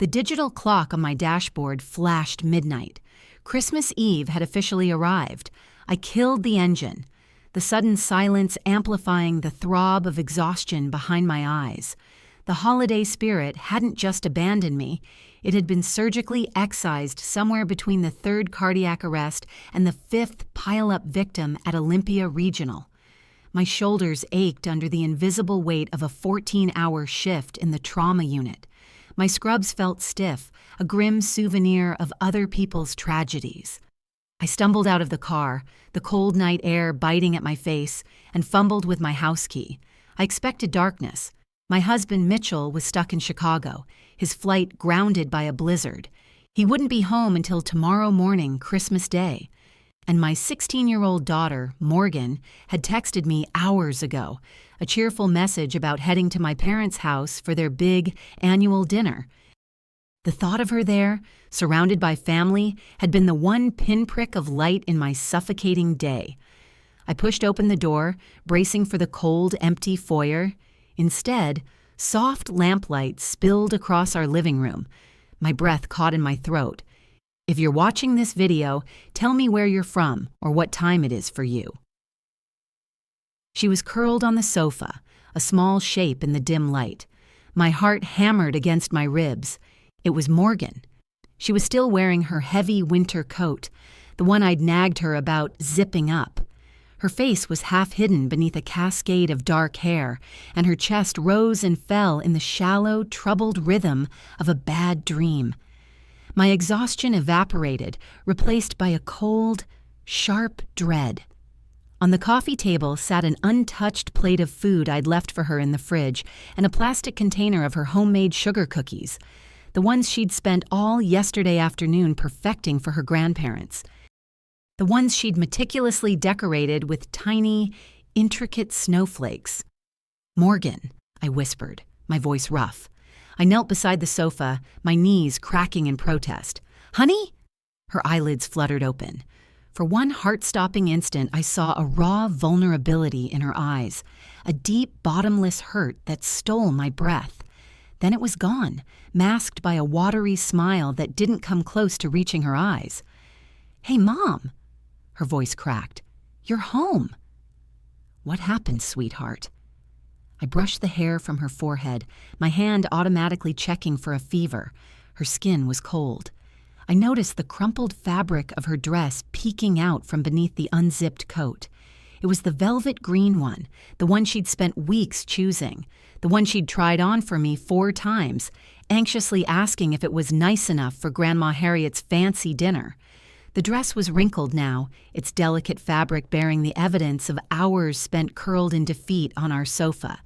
The digital clock on my dashboard flashed midnight. Christmas Eve had officially arrived. I killed the engine, the sudden silence amplifying the throb of exhaustion behind my eyes. The holiday spirit hadn't just abandoned me, it had been surgically excised somewhere between the third cardiac arrest and the fifth pile-up victim at Olympia Regional. My shoulders ached under the invisible weight of a 14-hour shift in the trauma unit. My scrubs felt stiff, a grim souvenir of other people's tragedies. I stumbled out of the car, the cold night air biting at my face, and fumbled with my house key. I expected darkness. My husband Mitchell was stuck in Chicago, his flight grounded by a blizzard. He wouldn't be home until tomorrow morning, Christmas Day. And my 16-year-old daughter, Morgan, had texted me hours ago, a cheerful message about heading to my parents' house for their big annual dinner. The thought of her there, surrounded by family, had been the one pinprick of light in my suffocating day. I pushed open the door, bracing for the cold, empty foyer. Instead, soft lamplight spilled across our living room. My breath caught in my throat. If you're watching this video, tell me where you're from or what time it is for you. She was curled on the sofa, a small shape in the dim light. My heart hammered against my ribs. It was Morgan. She was still wearing her heavy winter coat, the one I'd nagged her about zipping up. Her face was half hidden beneath a cascade of dark hair, and her chest rose and fell in the shallow, troubled rhythm of a bad dream. My exhaustion evaporated, replaced by a cold, sharp dread. On the coffee table sat an untouched plate of food I'd left for her in the fridge and a plastic container of her homemade sugar cookies, the ones she'd spent all yesterday afternoon perfecting for her grandparents. The ones she'd meticulously decorated with tiny, intricate snowflakes. "Morgan," I whispered, my voice rough. I knelt beside the sofa, my knees cracking in protest. "Honey?" Her eyelids fluttered open. For one heart-stopping instant, I saw a raw vulnerability in her eyes, a deep, bottomless hurt that stole my breath. Then it was gone, masked by a watery smile that didn't come close to reaching her eyes. "Hey, Mom!" Her voice cracked. "You're home." "What happened, sweetheart?" I brushed the hair from her forehead, my hand automatically checking for a fever. Her skin was cold. I noticed the crumpled fabric of her dress peeking out from beneath the unzipped coat. It was the velvet green one, the one she'd spent weeks choosing, the one she'd tried on for me 4 times, anxiously asking if it was nice enough for Grandma Harriet's fancy dinner. The dress was wrinkled now, its delicate fabric bearing the evidence of hours spent curled in defeat on our sofa.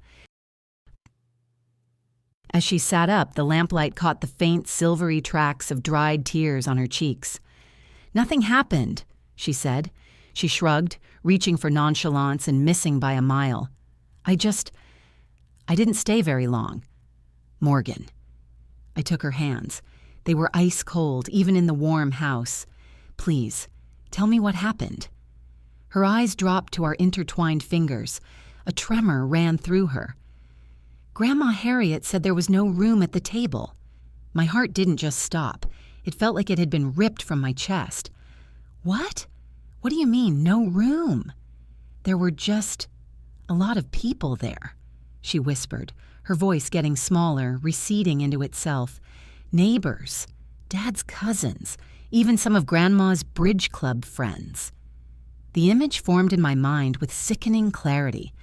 As she sat up, the lamplight caught the faint, silvery tracks of dried tears on her cheeks. "Nothing happened," she said. She shrugged, reaching for nonchalance and missing by a mile. I didn't stay very long." "Morgan." I took her hands. They were ice cold, even in the warm house. "Please, tell me what happened." Her eyes dropped to our intertwined fingers. A tremor ran through her. "Grandma Harriet said there was no room at the table." My heart didn't just stop. It felt like it had been ripped from my chest. "What? What do you mean, no room?" "There were just a lot of people there," she whispered, her voice getting smaller, receding into itself. "Neighbors, Dad's cousins, even some of Grandma's bridge club friends." The image formed in my mind with sickening clarity.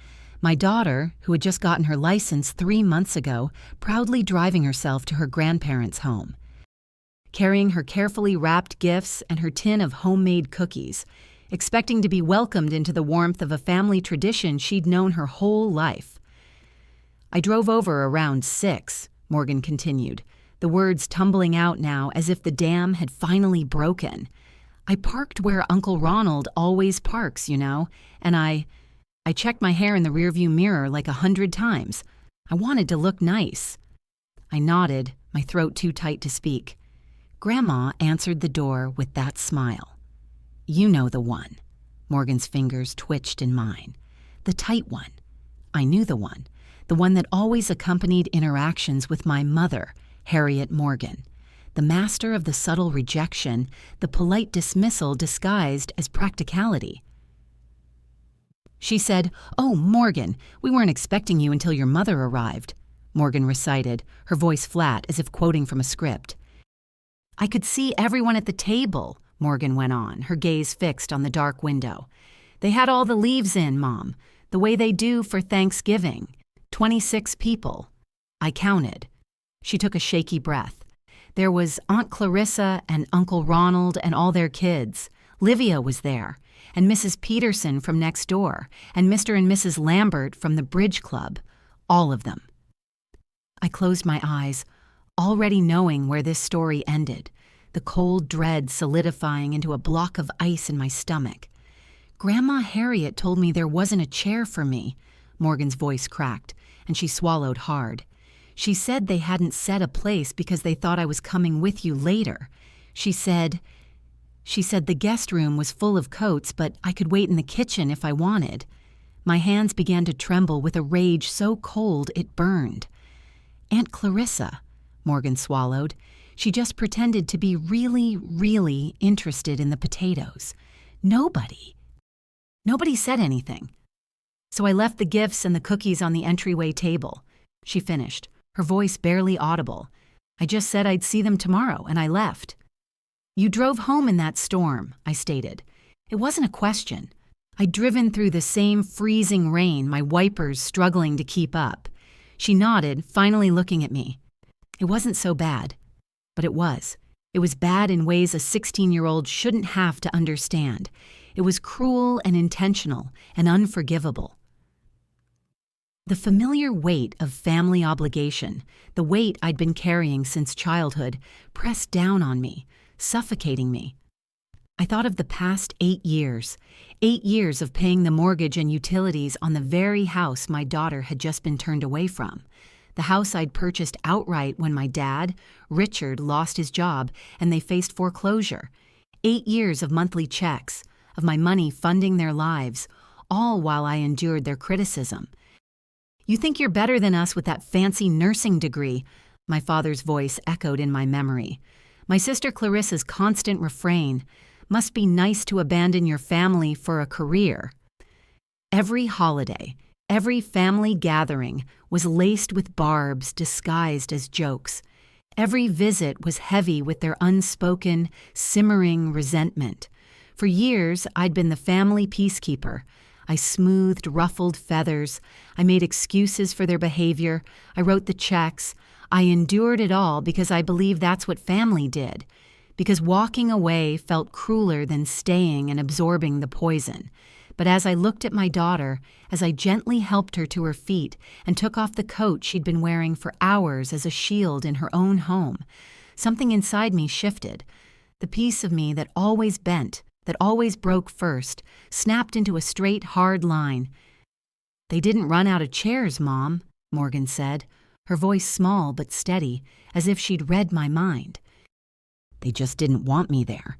My daughter, who had just gotten her license 3 months ago, proudly driving herself to her grandparents' home, carrying her carefully wrapped gifts and her tin of homemade cookies, expecting to be welcomed into the warmth of a family tradition she'd known her whole life. "I drove over around 6, Morgan continued, the words tumbling out now as if the dam had finally broken. "I parked where Uncle Ronald always parks, you know, and I checked my hair in the rearview mirror like 100 times. I wanted to look nice." I nodded, my throat too tight to speak. Grandma answered the door with that smile. "You know the one." Morgan's fingers twitched in mine. "The tight one." I knew the one that always accompanied interactions with my mother, Harriet Morgan, the master of the subtle rejection, the polite dismissal disguised as practicality. She said, "Oh, Morgan, we weren't expecting you until your mother arrived," Morgan recited, her voice flat as if quoting from a script. "I could see everyone at the table," Morgan went on, her gaze fixed on the dark window. "They had all the leaves in, Mom, the way they do for Thanksgiving. 26 people. I counted." She took a shaky breath. "There was Aunt Clarissa and Uncle Ronald and all their kids. Livia was there, and Mrs. Peterson from next door, and Mr. and Mrs. Lambert from the Bridge Club. All of them." I closed my eyes, already knowing where this story ended, the cold dread solidifying into a block of ice in my stomach. "Grandma Harriet told me there wasn't a chair for me," Morgan's voice cracked, and she swallowed hard. "She said they hadn't set a place because they thought I was coming with you later. She said the guest room was full of coats, but I could wait in the kitchen if I wanted." My hands began to tremble with a rage so cold it burned. "Aunt Clarissa," Morgan swallowed. "She just pretended to be really, really interested in the potatoes. Nobody said anything. So I left the gifts and the cookies on the entryway table," she finished, her voice barely audible. "I just said I'd see them tomorrow, and I left." "You drove home in that storm," I stated. It wasn't a question. I'd driven through the same freezing rain, my wipers struggling to keep up. She nodded, finally looking at me. "It wasn't so bad." But it was. It was bad in ways a 16-year-old shouldn't have to understand. It was cruel and intentional and unforgivable. The familiar weight of family obligation, the weight I'd been carrying since childhood, pressed down on me, suffocating me. I thought of the past 8 years, 8 years of paying the mortgage and utilities on the very house my daughter had just been turned away from, the house I'd purchased outright when my dad, Richard, lost his job and they faced foreclosure. 8 years of monthly checks, of my money funding their lives, all while I endured their criticism. "You think you're better than us with that fancy nursing degree," my father's voice echoed in my memory. My sister Clarissa's constant refrain, "Must be nice to abandon your family for a career." Every holiday, every family gathering was laced with barbs disguised as jokes. Every visit was heavy with their unspoken, simmering resentment. For years, I'd been the family peacekeeper. I smoothed ruffled feathers. I made excuses for their behavior. I wrote the checks. I endured it all because I believed that's what family did. Because walking away felt crueler than staying and absorbing the poison. But as I looked at my daughter, as I gently helped her to her feet and took off the coat she'd been wearing for hours as a shield in her own home, something inside me shifted. The piece of me that always bent, that always broke first, snapped into a straight, hard line. "They didn't run out of chairs, Mom," Morgan said, her voice small but steady, as if she'd read my mind. "They just didn't want me there."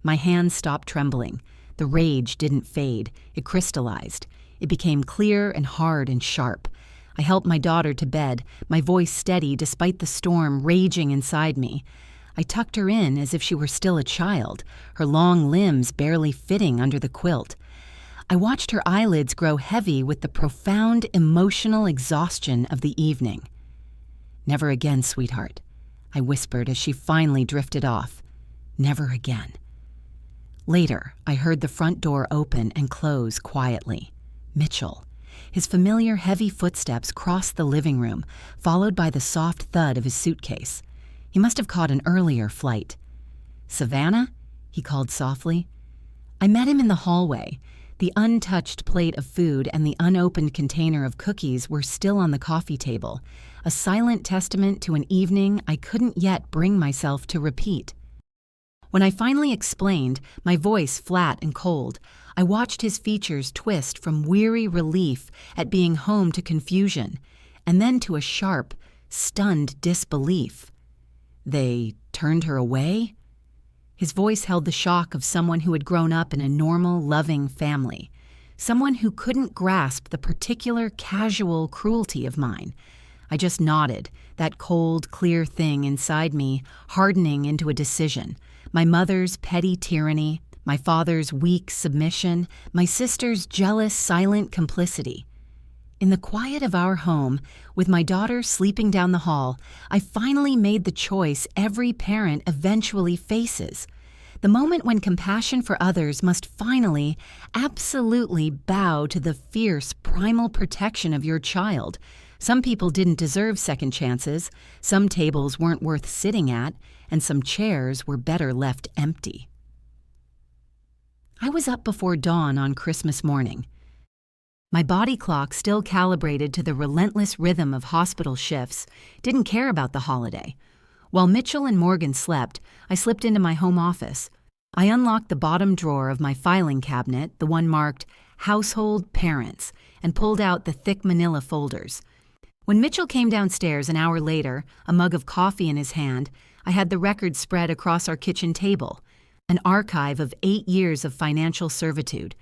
My hands stopped trembling. The rage didn't fade. It crystallized. It became clear and hard and sharp. I helped my daughter to bed, my voice steady despite the storm raging inside me. I tucked her in as if she were still a child, her long limbs barely fitting under the quilt. I watched her eyelids grow heavy with the profound emotional exhaustion of the evening. "Never again, sweetheart," I whispered as she finally drifted off. "Never again." Later, I heard the front door open and close quietly. Mitchell. His familiar heavy footsteps crossed the living room, followed by the soft thud of his suitcase. He must have caught an earlier flight. "Savannah?" he called softly. I met him in the hallway. The untouched plate of food and the unopened container of cookies were still on the coffee table, a silent testament to an evening I couldn't yet bring myself to repeat. When I finally explained, my voice flat and cold, I watched his features twist from weary relief at being home to confusion, and then to a sharp, stunned disbelief. "They turned her away?" His voice held the shock of someone who had grown up in a normal, loving family, someone who couldn't grasp the particular casual cruelty of mine. I just nodded, that cold, clear thing inside me hardening into a decision. My mother's petty tyranny, my father's weak submission, my sister's jealous, silent complicity. In the quiet of our home, with my daughter sleeping down the hall, I finally made the choice every parent eventually faces. The moment when compassion for others must finally, absolutely bow to the fierce, primal protection of your child. Some people didn't deserve second chances, some tables weren't worth sitting at, and some chairs were better left empty. I was up before dawn on Christmas morning. My body clock, still calibrated to the relentless rhythm of hospital shifts, didn't care about the holiday. While Mitchell and Morgan slept, I slipped into my home office. I unlocked the bottom drawer of my filing cabinet, the one marked Household Parents, and pulled out the thick manila folders. When Mitchell came downstairs an hour later, a mug of coffee in his hand, I had the record spread across our kitchen table, an archive of 8 years of financial servitude.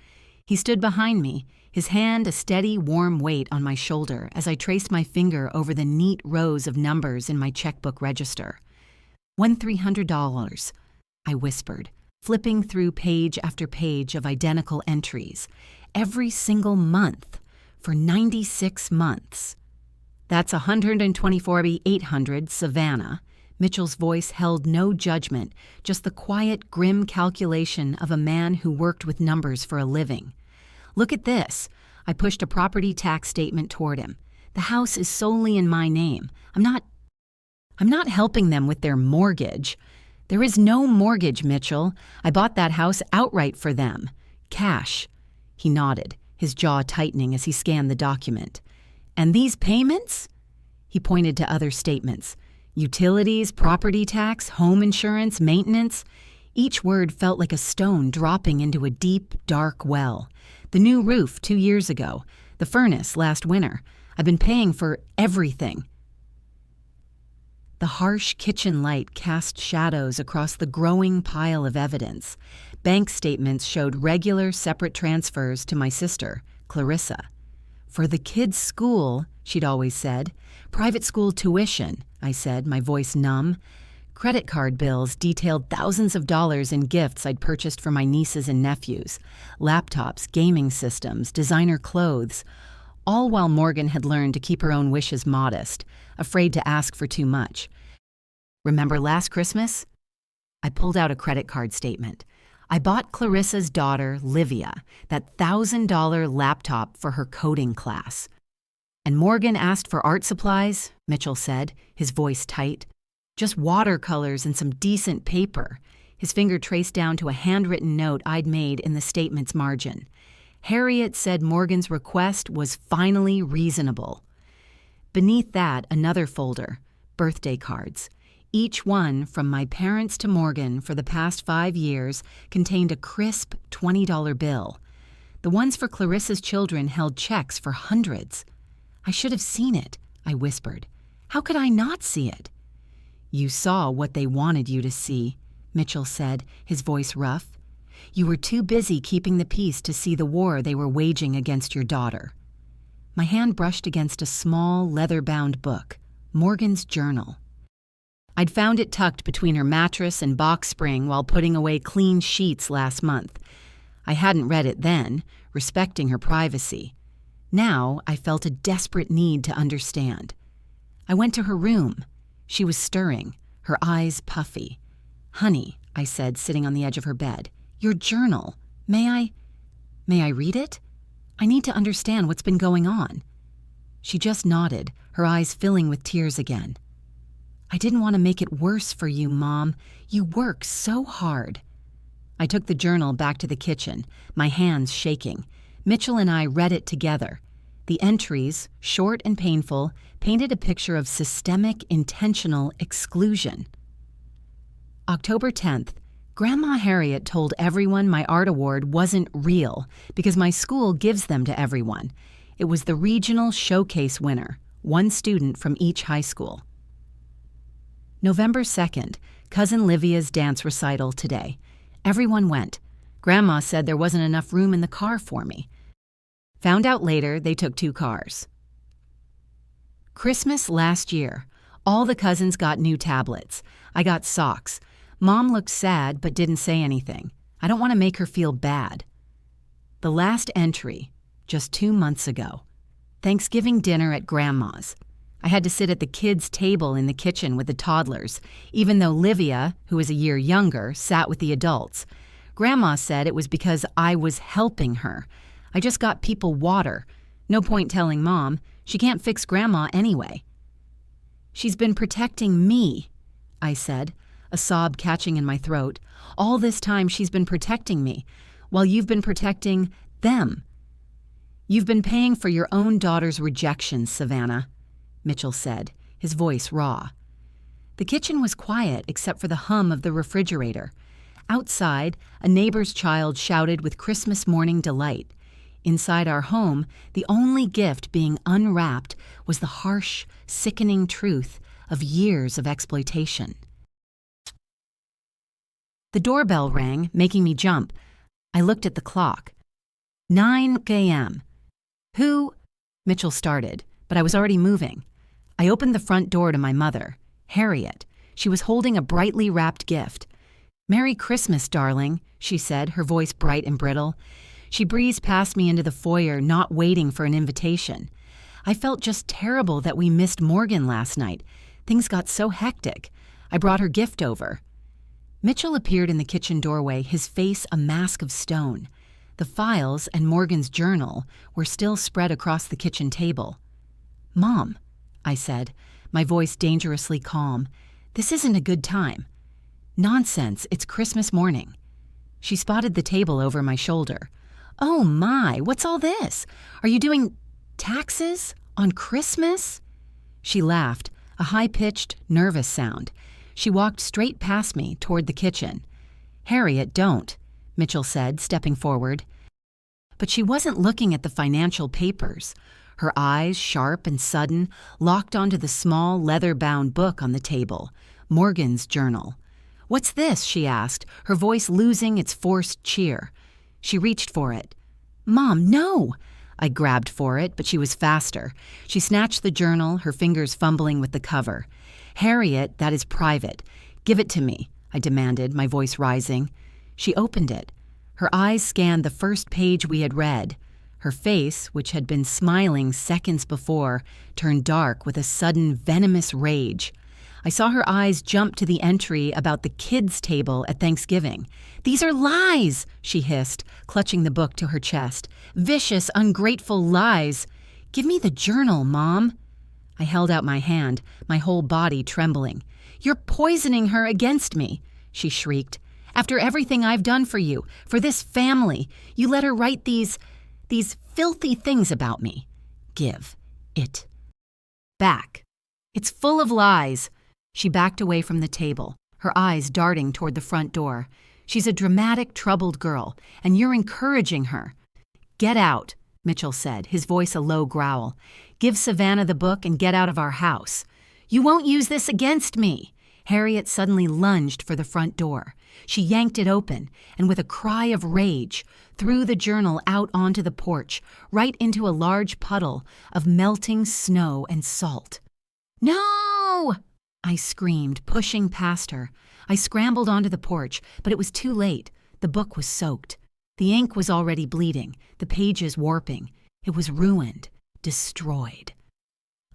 He stood behind me, his hand a steady, warm weight on my shoulder as I traced my finger over the neat rows of numbers in my checkbook register. $1,300, I whispered, flipping through page after page of identical entries, every single month, for 96 months. That's $124,800, Savannah. Mitchell's voice held no judgment, just the quiet, grim calculation of a man who worked with numbers for a living. Look at this. I pushed a property tax statement toward him. The house is solely in my name. I'm not helping them with their mortgage. There is no mortgage, Mitchell. I bought that house outright for them. Cash. He nodded, his jaw tightening as he scanned the document. And these payments? He pointed to other statements. Utilities, property tax, home insurance, maintenance. Each word felt like a stone dropping into a deep, dark well. The new roof 2 years ago. The furnace last winter. I've been paying for everything. The harsh kitchen light cast shadows across the growing pile of evidence. Bank statements showed regular, separate transfers to my sister, Clarissa. For the kids' school, she'd always said. Private school tuition, I said, my voice numb. Credit card bills detailed thousands of dollars in gifts I'd purchased for my nieces and nephews. Laptops, gaming systems, designer clothes. All while Morgan had learned to keep her own wishes modest, afraid to ask for too much. Remember last Christmas? I pulled out a credit card statement. I bought Clarissa's daughter, Livia, that $1,000 laptop for her coding class. And Morgan asked for art supplies, Mitchell said, his voice tight. Just watercolors and some decent paper. His finger traced down to a handwritten note I'd made in the statement's margin. Harriet said Morgan's request was finally reasonable. Beneath that, another folder, birthday cards. Each one, from my parents to Morgan for the past 5 years, contained a crisp $20 bill. The ones for Clarissa's children held checks for hundreds. I should have seen it, I whispered. How could I not see it? You saw what they wanted you to see, Mitchell said, his voice rough. You were too busy keeping the peace to see the war they were waging against your daughter. My hand brushed against a small, leather-bound book, Morgan's journal. I'd found it tucked between her mattress and box spring while putting away clean sheets last month. I hadn't read it then, respecting her privacy. Now I felt a desperate need to understand. I went to her room. She was stirring, her eyes puffy. Honey, I said, sitting on the edge of her bed, your journal. May I read it? I need to understand what's been going on. She just nodded, her eyes filling with tears again. I didn't want to make it worse for you, Mom. You work so hard. I took the journal back to the kitchen, my hands shaking. Mitchell and I read it together. The entries, short and painful, painted a picture of systemic, intentional exclusion. October 10th, Grandma Harriet told everyone my art award wasn't real because my school gives them to everyone. It was the regional showcase winner, one student from each high school. November 2nd, Cousin Livia's dance recital today. Everyone went. Grandma said there wasn't enough room in the car for me. Found out later they took 2 cars. Christmas last year. All the cousins got new tablets. I got socks. Mom looked sad but didn't say anything. I don't want to make her feel bad. The last entry, just 2 months ago. Thanksgiving dinner at Grandma's. I had to sit at the kids' table in the kitchen with the toddlers, even though Livia, who is a year younger, sat with the adults. Grandma said it was because I was helping her. I just got people water. No point telling Mom. She can't fix Grandma anyway. She's been protecting me, I said, a sob catching in my throat. All this time she's been protecting me, while you've been protecting them. You've been paying for your own daughter's rejection, Savannah, Mitchell said, his voice raw. The kitchen was quiet except for the hum of the refrigerator. Outside, a neighbor's child shouted with Christmas morning delight. Inside our home, the only gift being unwrapped was the harsh, sickening truth of years of exploitation. The doorbell rang, making me jump. I looked at the clock. 9 a.m. Who? Mitchell started, but I was already moving. I opened the front door to my mother, Harriet. She was holding a brightly wrapped gift. "Merry Christmas, darling," she said, her voice bright and brittle. She breezed past me into the foyer, not waiting for an invitation. I felt just terrible that we missed Morgan last night. Things got so hectic. I brought her gift over. Mitchell appeared in the kitchen doorway, his face a mask of stone. The files and Morgan's journal were still spread across the kitchen table. "Mom," I said, my voice dangerously calm, "this isn't a good time." "Nonsense, it's Christmas morning." She spotted the table over my shoulder. "Oh my, what's all this? Are you doing taxes on Christmas?" She laughed, a high-pitched, nervous sound. She walked straight past me toward the kitchen. "Harriet, don't," Mitchell said, stepping forward. But she wasn't looking at the financial papers. Her eyes, sharp and sudden, locked onto the small, leather-bound book on the table, Morgan's journal. "What's this?" she asked, her voice losing its forced cheer. She reached for it. "Mom, no!" I grabbed for it, but she was faster. She snatched the journal, her fingers fumbling with the cover. "Harriet, that is private. Give it to me," I demanded, my voice rising. She opened it. Her eyes scanned the first page we had read. Her face, which had been smiling seconds before, turned dark with a sudden venomous rage. I saw her eyes jump to the entry about the kids' table at Thanksgiving. "These are lies," she hissed, clutching the book to her chest. "Vicious, ungrateful lies. Give me the journal, Mom." I held out my hand, my whole body trembling. "You're poisoning her against me," she shrieked. "After everything I've done for you, for this family, you let her write these filthy things about me. Give it back. It's full of lies." She backed away from the table, her eyes darting toward the front door. "She's a dramatic, troubled girl, and you're encouraging her." "Get out," Mitchell said, his voice a low growl. "Give Savannah the book and get out of our house." "You won't use this against me." Harriet suddenly lunged for the front door. She yanked it open, and with a cry of rage, threw the journal out onto the porch, right into a large puddle of melting snow and salt. "No!" I screamed, pushing past her. I scrambled onto the porch, but it was too late. The book was soaked. The ink was already bleeding, the pages warping. It was ruined, destroyed.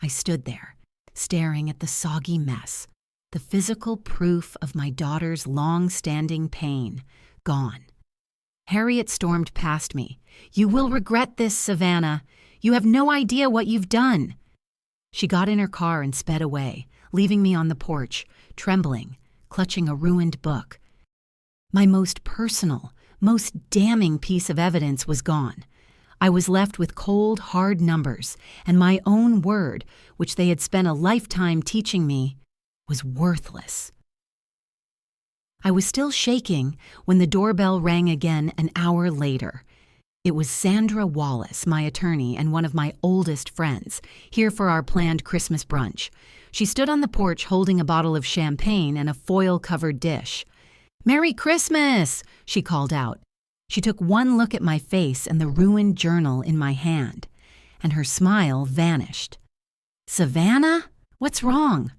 I stood there, staring at the soggy mess, the physical proof of my daughter's long-standing pain, gone. Harriet stormed past me. "You will regret this, Savannah. You have no idea what you've done." She got in her car and sped away, leaving me on the porch, trembling, clutching a ruined book. My most personal, most damning piece of evidence was gone. I was left with cold, hard numbers, and my own word, which they had spent a lifetime teaching me, was worthless. I was still shaking when the doorbell rang again an hour later. It was Sandra Wallace, my attorney and one of my oldest friends, here for our planned Christmas brunch. She stood on the porch holding a bottle of champagne and a foil-covered dish. "Merry Christmas!" she called out. She took one look at my face and the ruined journal in my hand, and her smile vanished. Savannah? What's wrong?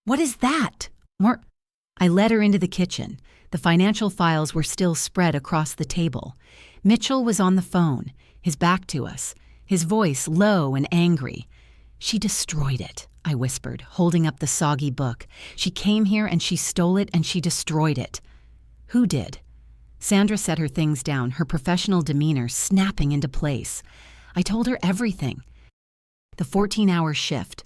What is that? I led her into the kitchen. The financial files were still spread across the table. Mitchell was on the phone, his back to us, his voice low and angry. She destroyed it, I whispered, holding up the soggy book. She came here and she stole it and she destroyed it. Who did? Sandra set her things down, her professional demeanor snapping into place. I told her everything. The 14-hour shift,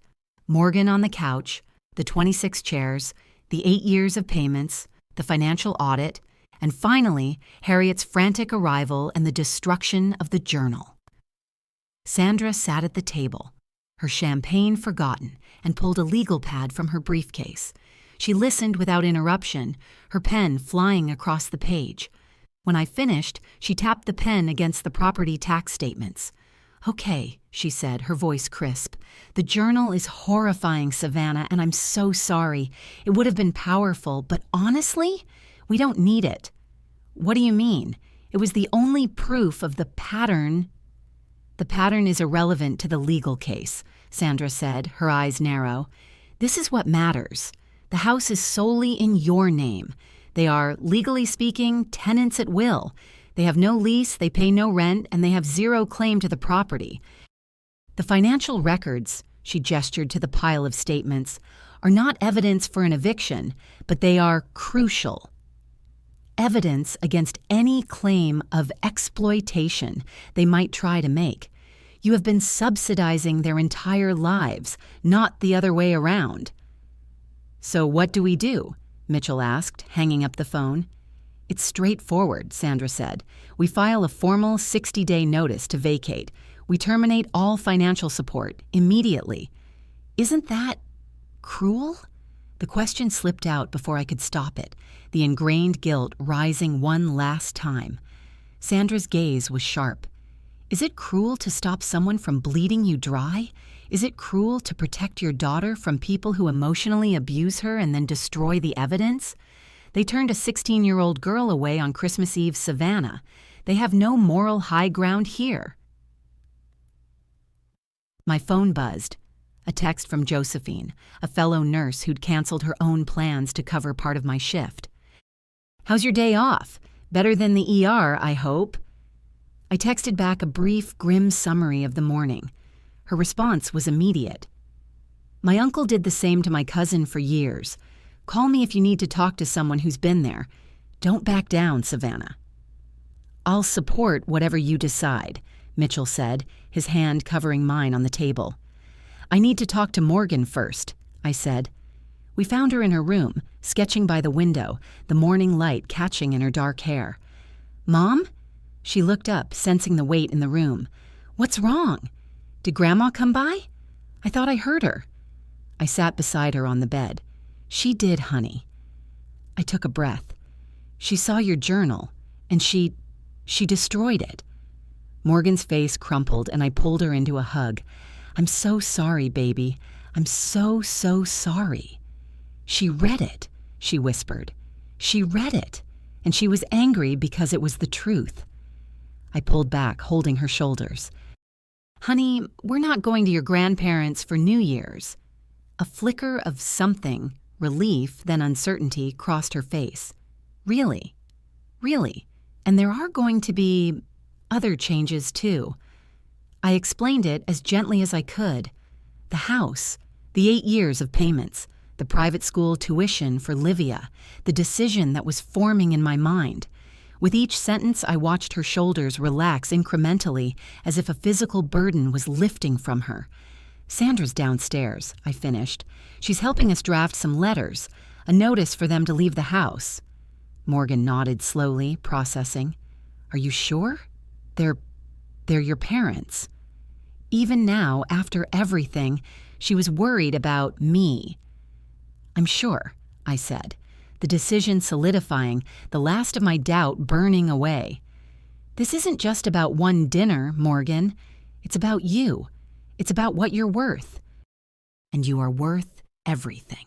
Morgan on the couch, the 26 chairs, the 8 years of payments, the financial audit, and finally, Harriet's frantic arrival and the destruction of the journal. Sandra sat at the table, her champagne forgotten, and pulled a legal pad from her briefcase. She listened without interruption, her pen flying across the page. When I finished, she tapped the pen against the property tax statements. "Okay," she said, her voice crisp. "The journal is horrifying, Savannah, and I'm so sorry. It would have been powerful, but honestly, we don't need it." "What do you mean? It was the only proof of the pattern." "The pattern is irrelevant to the legal case," Sandra said, her eyes narrow. "This is what matters. The house is solely in your name. They are, legally speaking, tenants at will. They have no lease, they pay no rent, and they have zero claim to the property. The financial records," she gestured to the pile of statements, "are not evidence for an eviction, but they are crucial. Evidence against any claim of exploitation they might try to make. You have been subsidizing their entire lives, not the other way around." "So what do we do?" Mitchell asked, hanging up the phone. "It's straightforward," Sandra said. "We file a formal 60-day notice to vacate. We terminate all financial support immediately." "Isn't that cruel?" The question slipped out before I could stop it, the ingrained guilt rising one last time. Sandra's gaze was sharp. "Is it cruel to stop someone from bleeding you dry? Is it cruel to protect your daughter from people who emotionally abuse her and then destroy the evidence? They turned a 16-year-old girl away on Christmas Eve, Savannah. They have no moral high ground here." My phone buzzed. A text from Josephine, a fellow nurse who'd canceled her own plans to cover part of my shift. "How's your day off? Better than the ER, I hope." I texted back a brief, grim summary of the morning. Her response was immediate. "My uncle did the same to my cousin for years. Call me if you need to talk to someone who's been there. Don't back down, Savannah." "I'll support whatever you decide," Mitchell said, his hand covering mine on the table. "I need to talk to Morgan first," I said. We found her in her room, sketching by the window, the morning light catching in her dark hair. "Mom?" She looked up, sensing the weight in the room. "What's wrong? Did Grandma come by? I thought I heard her." I sat beside her on the bed. "She did, honey." I took a breath. "She saw your journal, and she destroyed it." Morgan's face crumpled, and I pulled her into a hug. "I'm so sorry, baby. I'm so sorry." "She read it," she whispered. "She read it, and she was angry because it was the truth." I pulled back, holding her shoulders. "Honey, we're not going to your grandparents' for New Year's." A flicker of something, relief, then uncertainty, crossed her face. "Really? Really? And there are going to be other changes, too." I explained it as gently as I could. The house, the 8 years of payments, the private school tuition for Livia, the decision that was forming in my mind. With each sentence, I watched her shoulders relax incrementally, as if a physical burden was lifting from her. "Sandra's downstairs," I finished. "She's helping us draft some letters, a notice for them to leave the house." Morgan nodded slowly, processing. "Are you sure? They're your parents." Even now, after everything, she was worried about me. "I'm sure," I said, the decision solidifying, the last of my doubt burning away. "This isn't just about one dinner, Morgan. It's about you. It's about what you're worth. And you are worth everything."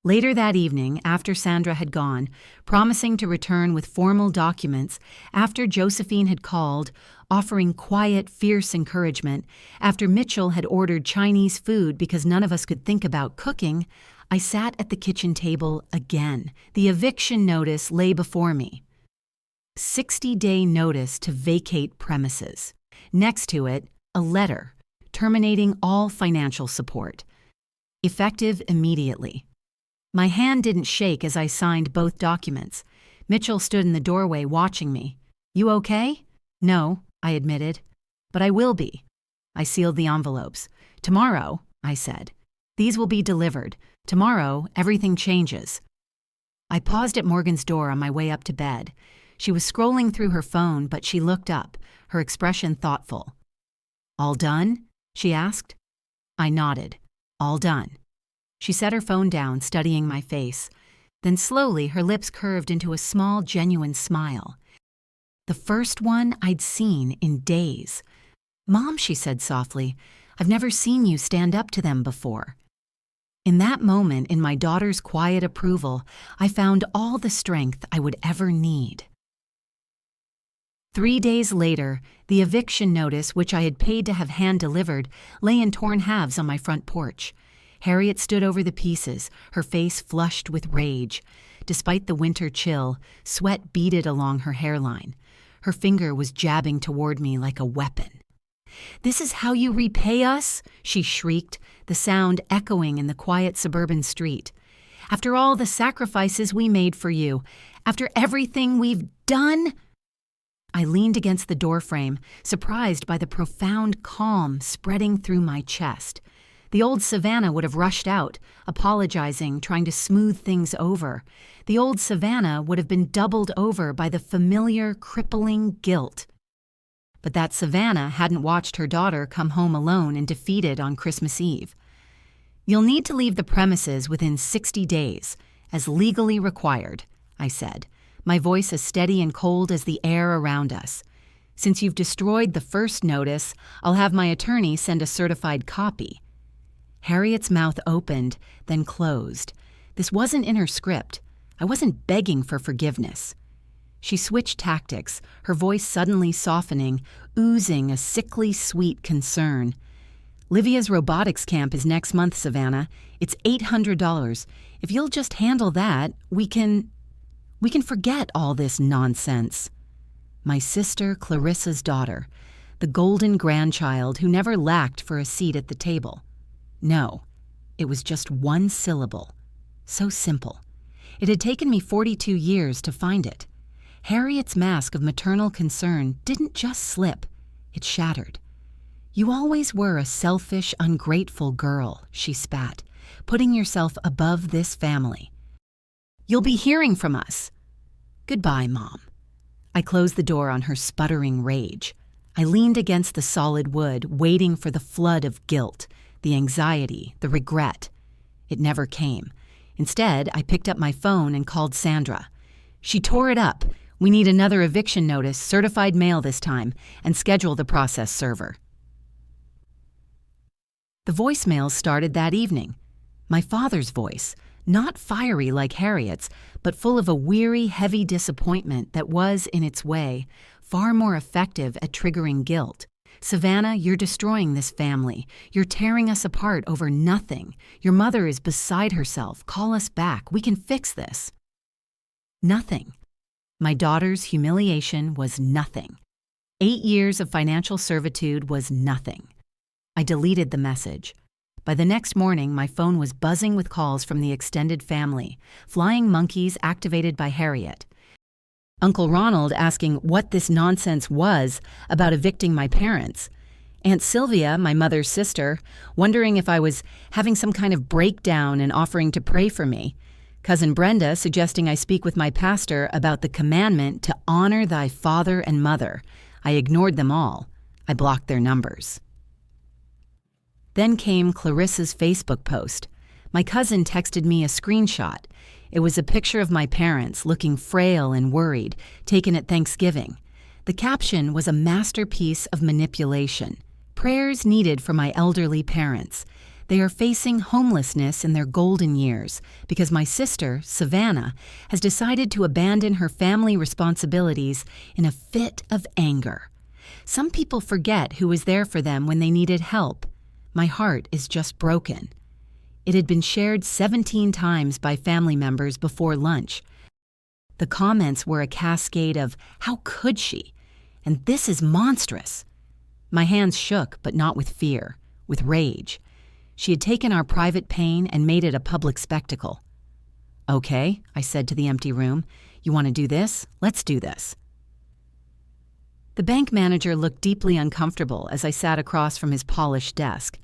Later that evening, after Sandra had gone, promising to return with formal documents, after Josephine had called, offering quiet, fierce encouragement, after Mitchell had ordered Chinese food because none of us could think about cooking, I sat at the kitchen table again. The eviction notice lay before me. 60-day notice to vacate premises. Next to it, a letter terminating all financial support. Effective immediately. My hand didn't shake as I signed both documents. Mitchell stood in the doorway watching me. "You okay?" "No," I admitted. "But I will be." I sealed the envelopes. "Tomorrow," I said. "These will be delivered. Tomorrow, everything changes." I paused at Morgan's door on my way up to bed. She was scrolling through her phone, but she looked up, her expression thoughtful. "All done?" she asked. I nodded. "All done." She set her phone down, studying my face. Then slowly her lips curved into a small, genuine smile. The first one I'd seen in days. "Mom," she said softly, "I've never seen you stand up to them before." In that moment, in my daughter's quiet approval, I found all the strength I would ever need. 3 days later, the eviction notice, which I had paid to have hand-delivered, lay in torn halves on my front porch. Harriet stood over the pieces, her face flushed with rage. Despite the winter chill, sweat beaded along her hairline. Her finger was jabbing toward me like a weapon. "This is how you repay us?" she shrieked, the sound echoing in the quiet suburban street. "After all the sacrifices we made for you, after everything we've done?" I leaned against the doorframe, surprised by the profound calm spreading through my chest. The old Savannah would have rushed out, apologizing, trying to smooth things over. The old Savannah would have been doubled over by the familiar, crippling guilt. But that Savannah hadn't watched her daughter come home alone and defeated on Christmas Eve. "You'll need to leave the premises within 60 days, as legally required," I said, my voice as steady and cold as the air around us. "Since you've destroyed the first notice, I'll have my attorney send a certified copy." Harriet's mouth opened, then closed. This wasn't in her script. I wasn't begging for forgiveness. She switched tactics, her voice suddenly softening, oozing a sickly sweet concern. "Livia's robotics camp is next month, Savannah. It's $800. If you'll just handle that, we can forget all this nonsense." My sister, Clarissa's daughter, the golden grandchild who never lacked for a seat at the table. No, it was just one syllable. So simple. It had taken me 42 years to find it. Harriet's mask of maternal concern didn't just slip, it shattered. "You always were a selfish, ungrateful girl," she spat, "putting yourself above this family. You'll be hearing from us." "Goodbye, Mom." I closed the door on her sputtering rage. I leaned against the solid wood, waiting for the flood of guilt, the anxiety, the regret. It never came. Instead, I picked up my phone and called Sandra. She tore it up. "We need another eviction notice, certified mail this time, and schedule the process server." The voicemail started that evening. My father's voice, not fiery like Harriet's, but full of a weary, heavy disappointment that was, in its way, far more effective at triggering guilt. "Savannah, you're destroying this family. You're tearing us apart over nothing. Your mother is beside herself. Call us back. We can fix this." Nothing. My daughter's humiliation was nothing. 8 years of financial servitude was nothing. I deleted the message. By the next morning, my phone was buzzing with calls from the extended family, flying monkeys activated by Harriet. Uncle Ronald asking what this nonsense was about evicting my parents. Aunt Sylvia, my mother's sister, wondering if I was having some kind of breakdown and offering to pray for me. Cousin Brenda suggesting I speak with my pastor about the commandment to honor thy father and mother. I ignored them all. I blocked their numbers. Then came Clarissa's Facebook post. My cousin texted me a screenshot. It was a picture of my parents looking frail and worried, taken at Thanksgiving. The caption was a masterpiece of manipulation. "Prayers needed for my elderly parents. They are facing homelessness in their golden years because my sister, Savannah, has decided to abandon her family responsibilities in a fit of anger. Some people forget who was there for them when they needed help. My heart is just broken. It had been shared 17 times by family members before lunch. The comments were a cascade of, "How could she?" and "This is monstrous." My hands shook, but not with fear, with rage. She had taken our private pain and made it a public spectacle. "Okay," I said to the empty room. "You want to do this? Let's do this." The bank manager looked deeply uncomfortable as I sat across from his polished desk.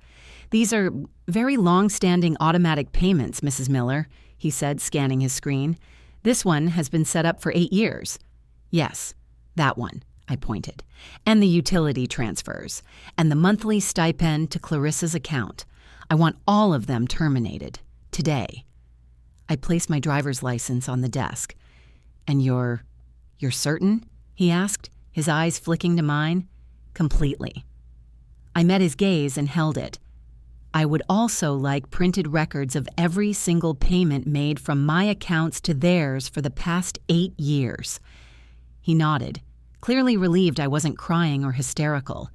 "These are very long-standing automatic payments, Mrs. Miller," he said, scanning his screen. "This one has been set up for 8 years. "Yes, that one," I pointed. "And the utility transfers, and the monthly stipend to Clarissa's account. I want all of them terminated. Today." I placed my driver's license on the desk. "And you're certain?" he asked, his eyes flicking to mine. "Completely." I met his gaze and held it. "I would also like printed records of every single payment made from my accounts to theirs for the past 8 years. He nodded, clearly relieved I wasn't crying or hysterical.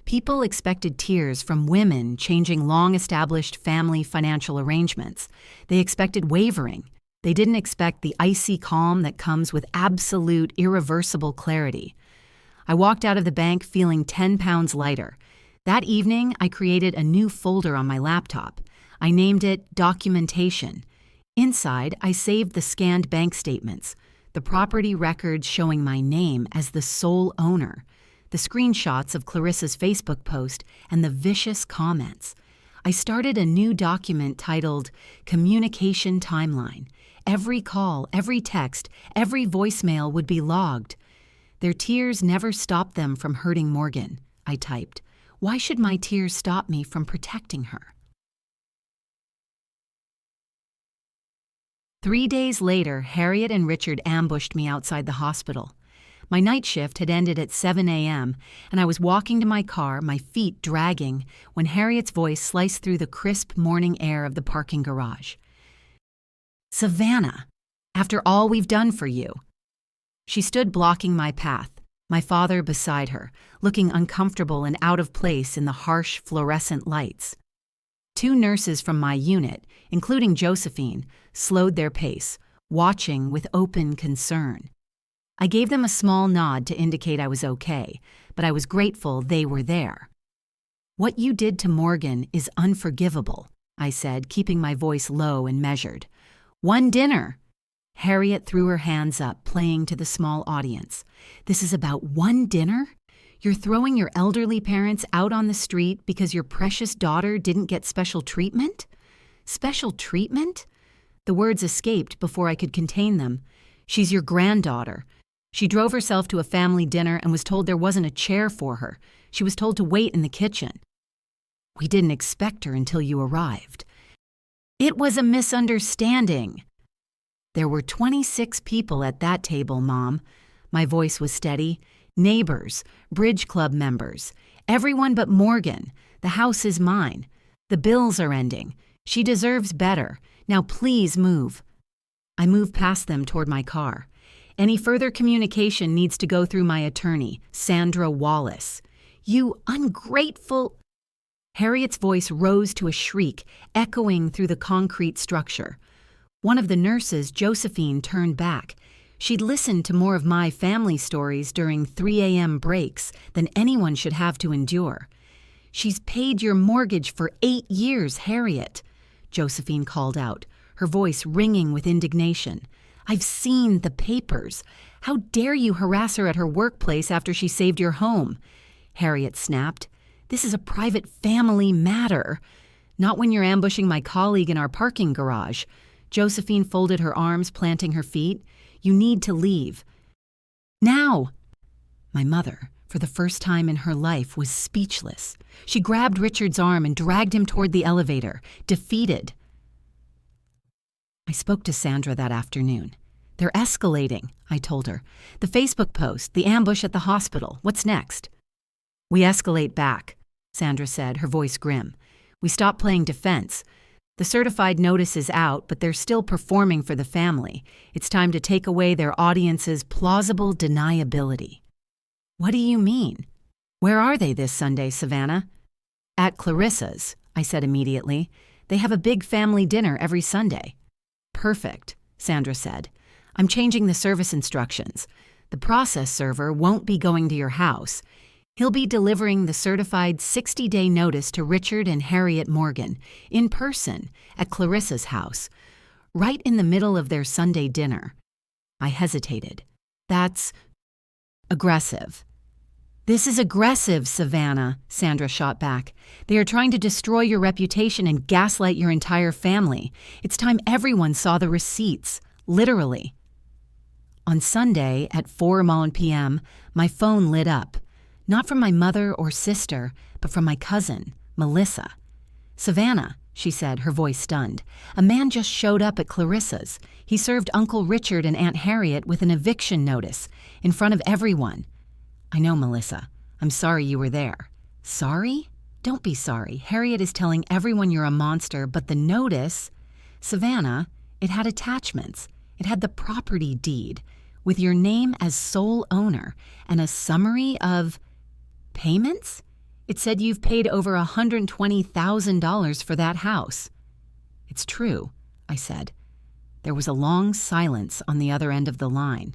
People expected tears from women changing long-established family financial arrangements. They expected wavering. They didn't expect the icy calm that comes with absolute, irreversible clarity. I walked out of the bank feeling 10 pounds lighter. That evening, I created a new folder on my laptop. I named it Documentation. Inside, I saved the scanned bank statements, the property records showing my name as the sole owner, the screenshots of Clarissa's Facebook post, and the vicious comments. I started a new document titled Communication Timeline. Every call, every text, every voicemail would be logged. "Their tears never stopped them from hurting Morgan," I typed. "Why should my tears stop me from protecting her?" 3 days later, Harriet and Richard ambushed me outside the hospital. My night shift had ended at 7 a.m., and I was walking to my car, my feet dragging, when Harriet's voice sliced through the crisp morning air of the parking garage. "Savannah, after all we've done for you." She stood blocking my path, my father beside her, looking uncomfortable and out of place in the harsh fluorescent lights. 2 nurses from my unit, including Josephine, slowed their pace, watching with open concern. I gave them a small nod to indicate I was okay, but I was grateful they were there. "What you did to Morgan is unforgivable," I said, keeping my voice low and measured. "One dinner." Harriet threw her hands up, playing to the small audience. "This is about one dinner? You're throwing your elderly parents out on the street because your precious daughter didn't get special treatment?" "Special treatment?" The words escaped before I could contain them. "She's your granddaughter. She drove herself to a family dinner and was told there wasn't a chair for her. She was told to wait in the kitchen." "We didn't expect her until you arrived." "It was a misunderstanding." "There were 26 people at that table, Mom." My voice was steady. "Neighbors, bridge club members, everyone but Morgan. The house is mine. The bills are ending. She deserves better. Now please move." I moved past them toward my car. "Any further communication needs to go through my attorney, Sandra Wallace." "You ungrateful—" Harriet's voice rose to a shriek, echoing through the concrete structure. One of the nurses, Josephine, turned back. She'd listened to more of my family stories during 3 a.m. breaks than anyone should have to endure. "She's paid your mortgage for 8 years, Harriet," Josephine called out, her voice ringing with indignation. "I've seen the papers. How dare you harass her at her workplace after she saved your home?" Harriet snapped. "This is a private family matter." "Not when you're ambushing my colleague in our parking garage." Josephine folded her arms, planting her feet. "You need to leave. Now!" My mother, for the first time in her life, was speechless. She grabbed Richard's arm and dragged him toward the elevator, defeated. I spoke to Sandra that afternoon. "They're escalating," I told her. "The Facebook post, the ambush at the hospital. What's next?" "We escalate back," Sandra said, her voice grim. We stopped playing defense. The certified notice is out, but they're still performing for the family. It's time to take away their audience's plausible deniability." "What do you mean? Where are they this Sunday, Savannah?" "At Clarissa's," I said immediately. "They have a big family dinner every Sunday." "Perfect," Sandra said. "I'm changing the service instructions. The process server won't be going to your house. He'll be delivering the certified 60-day notice to Richard and Harriet Morgan in person at Clarissa's house, right in the middle of their Sunday dinner." I hesitated. "That's aggressive." "This is aggressive, Savannah," Sandra shot back. "They are trying to destroy your reputation and gaslight your entire family. It's time everyone saw the receipts, literally." On Sunday at 4 p.m., my phone lit up. Not from my mother or sister, but from my cousin, Melissa. "Savannah," she said, her voice stunned. "A man just showed up at Clarissa's. He served Uncle Richard and Aunt Harriet with an eviction notice in front of everyone." "I know, Melissa. I'm sorry you were there." "Sorry? Don't be sorry. Harriet is telling everyone you're a monster, but the notice—" "Savannah, it had attachments. It had the property deed, with your name as sole owner, and a summary of payments? It said you've paid over $120,000 for that house." "It's true," I said. There was a long silence on the other end of the line.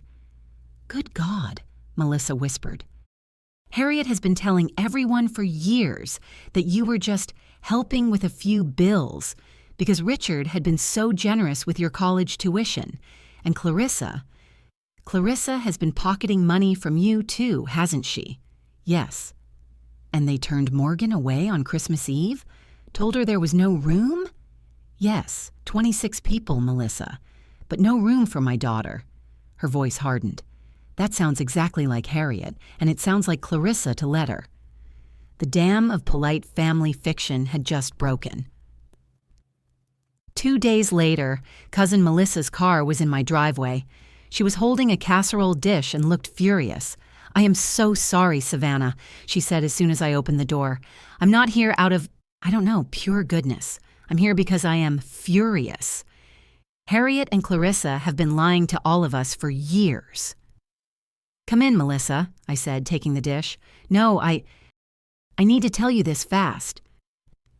"Good God," Melissa whispered. "Harriet has been telling everyone for years that you were just helping with a few bills because Richard had been so generous with your college tuition. And Clarissa has been pocketing money from you too, hasn't she?" "Yes." "And they turned Morgan away on Christmas Eve? Told her there was no room?" "Yes, 26 people, Melissa, but no room for my daughter." Her voice hardened. "That sounds exactly like Harriet, and it sounds like Clarissa to let her." The dam of polite family fiction had just broken. 2 days later, Cousin Melissa's car was in my driveway. She was holding a casserole dish and looked furious. "I am so sorry, Savannah," she said as soon as I opened the door. "I'm not here out of, pure goodness. I'm here because I am furious. Harriet and Clarissa have been lying to all of us for years." "Come in, Melissa," I said, taking the dish. "No, I need to tell you this fast."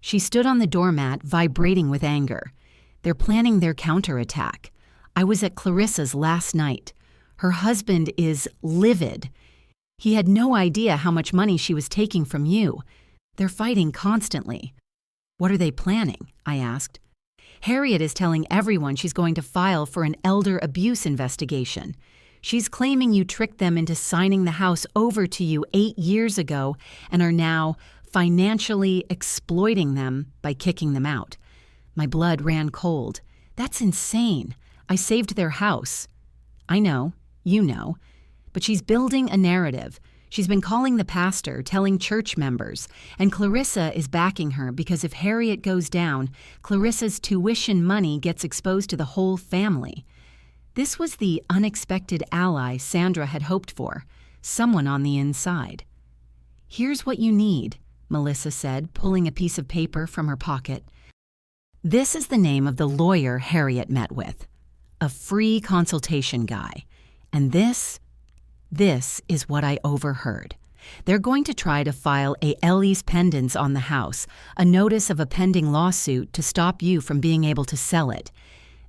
She stood on the doormat, vibrating with anger. "They're planning their counterattack. I was at Clarissa's last night. Her husband is livid. He had no idea how much money she was taking from you. They're fighting constantly." "What are they planning?" I asked. "Harriet is telling everyone she's going to file for an elder abuse investigation. She's claiming you tricked them into signing the house over to you 8 years ago and are now financially exploiting them by kicking them out." My blood ran cold. "That's insane. I saved their house." "I know. You know. But she's building a narrative. She's been calling the pastor, telling church members, and Clarissa is backing her because if Harriet goes down, Clarissa's tuition money gets exposed to the whole family. This was the unexpected ally Sandra had hoped for, someone on the inside. "Here's what you need," Melissa said, pulling a piece of paper from her pocket. "This is the name of the lawyer Harriet met with. A free consultation guy. And this is what I overheard. They're going to try to file a Ellie's pendants on the house, a notice of a pending lawsuit to stop you from being able to sell it.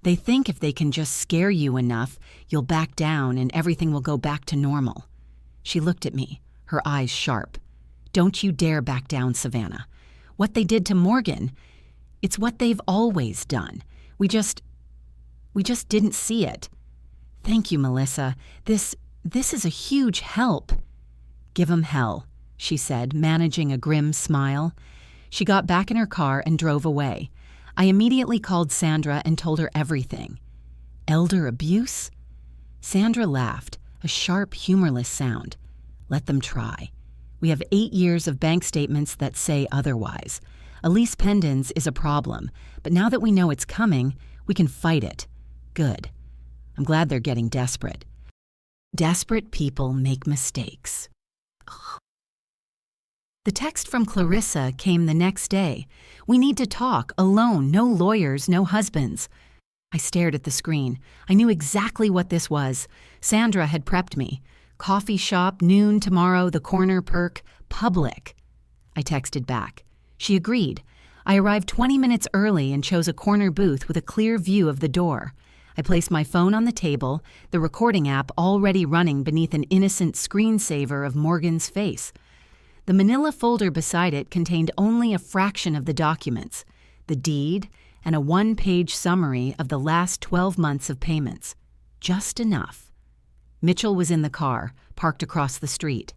They think if they can just scare you enough, you'll back down and everything will go back to normal." She looked at me, her eyes sharp. "Don't you dare back down, Savannah. What they did to Morgan, it's what they've always done. We just didn't see it." "Thank you, Melissa. This is a huge help." "Give 'em hell," she said, managing a grim smile. She got back in her car and drove away. I immediately called Sandra and told her everything. "Elder abuse?" Sandra laughed, a sharp, humorless sound. "Let them try. We have 8 years of bank statements that say otherwise. Elise Pendens is a problem, but now that we know it's coming, we can fight it. Good. I'm glad they're getting desperate. Desperate people make mistakes." The text from Clarissa came the next day. "We need to talk, alone, no lawyers, no husbands." I stared at the screen. I knew exactly what this was. Sandra had prepped me. Coffee shop, noon tomorrow, the corner perk, public. I texted back. She agreed. I arrived 20 minutes early and chose a corner booth with a clear view of the door. I placed my phone on the table, the recording app already running beneath an innocent screensaver of Morgan's face. The manila folder beside it contained only a fraction of the documents, the deed, and a one-page summary of the last 12 months of payments. Just enough. Mitchell was in the car, parked across the street.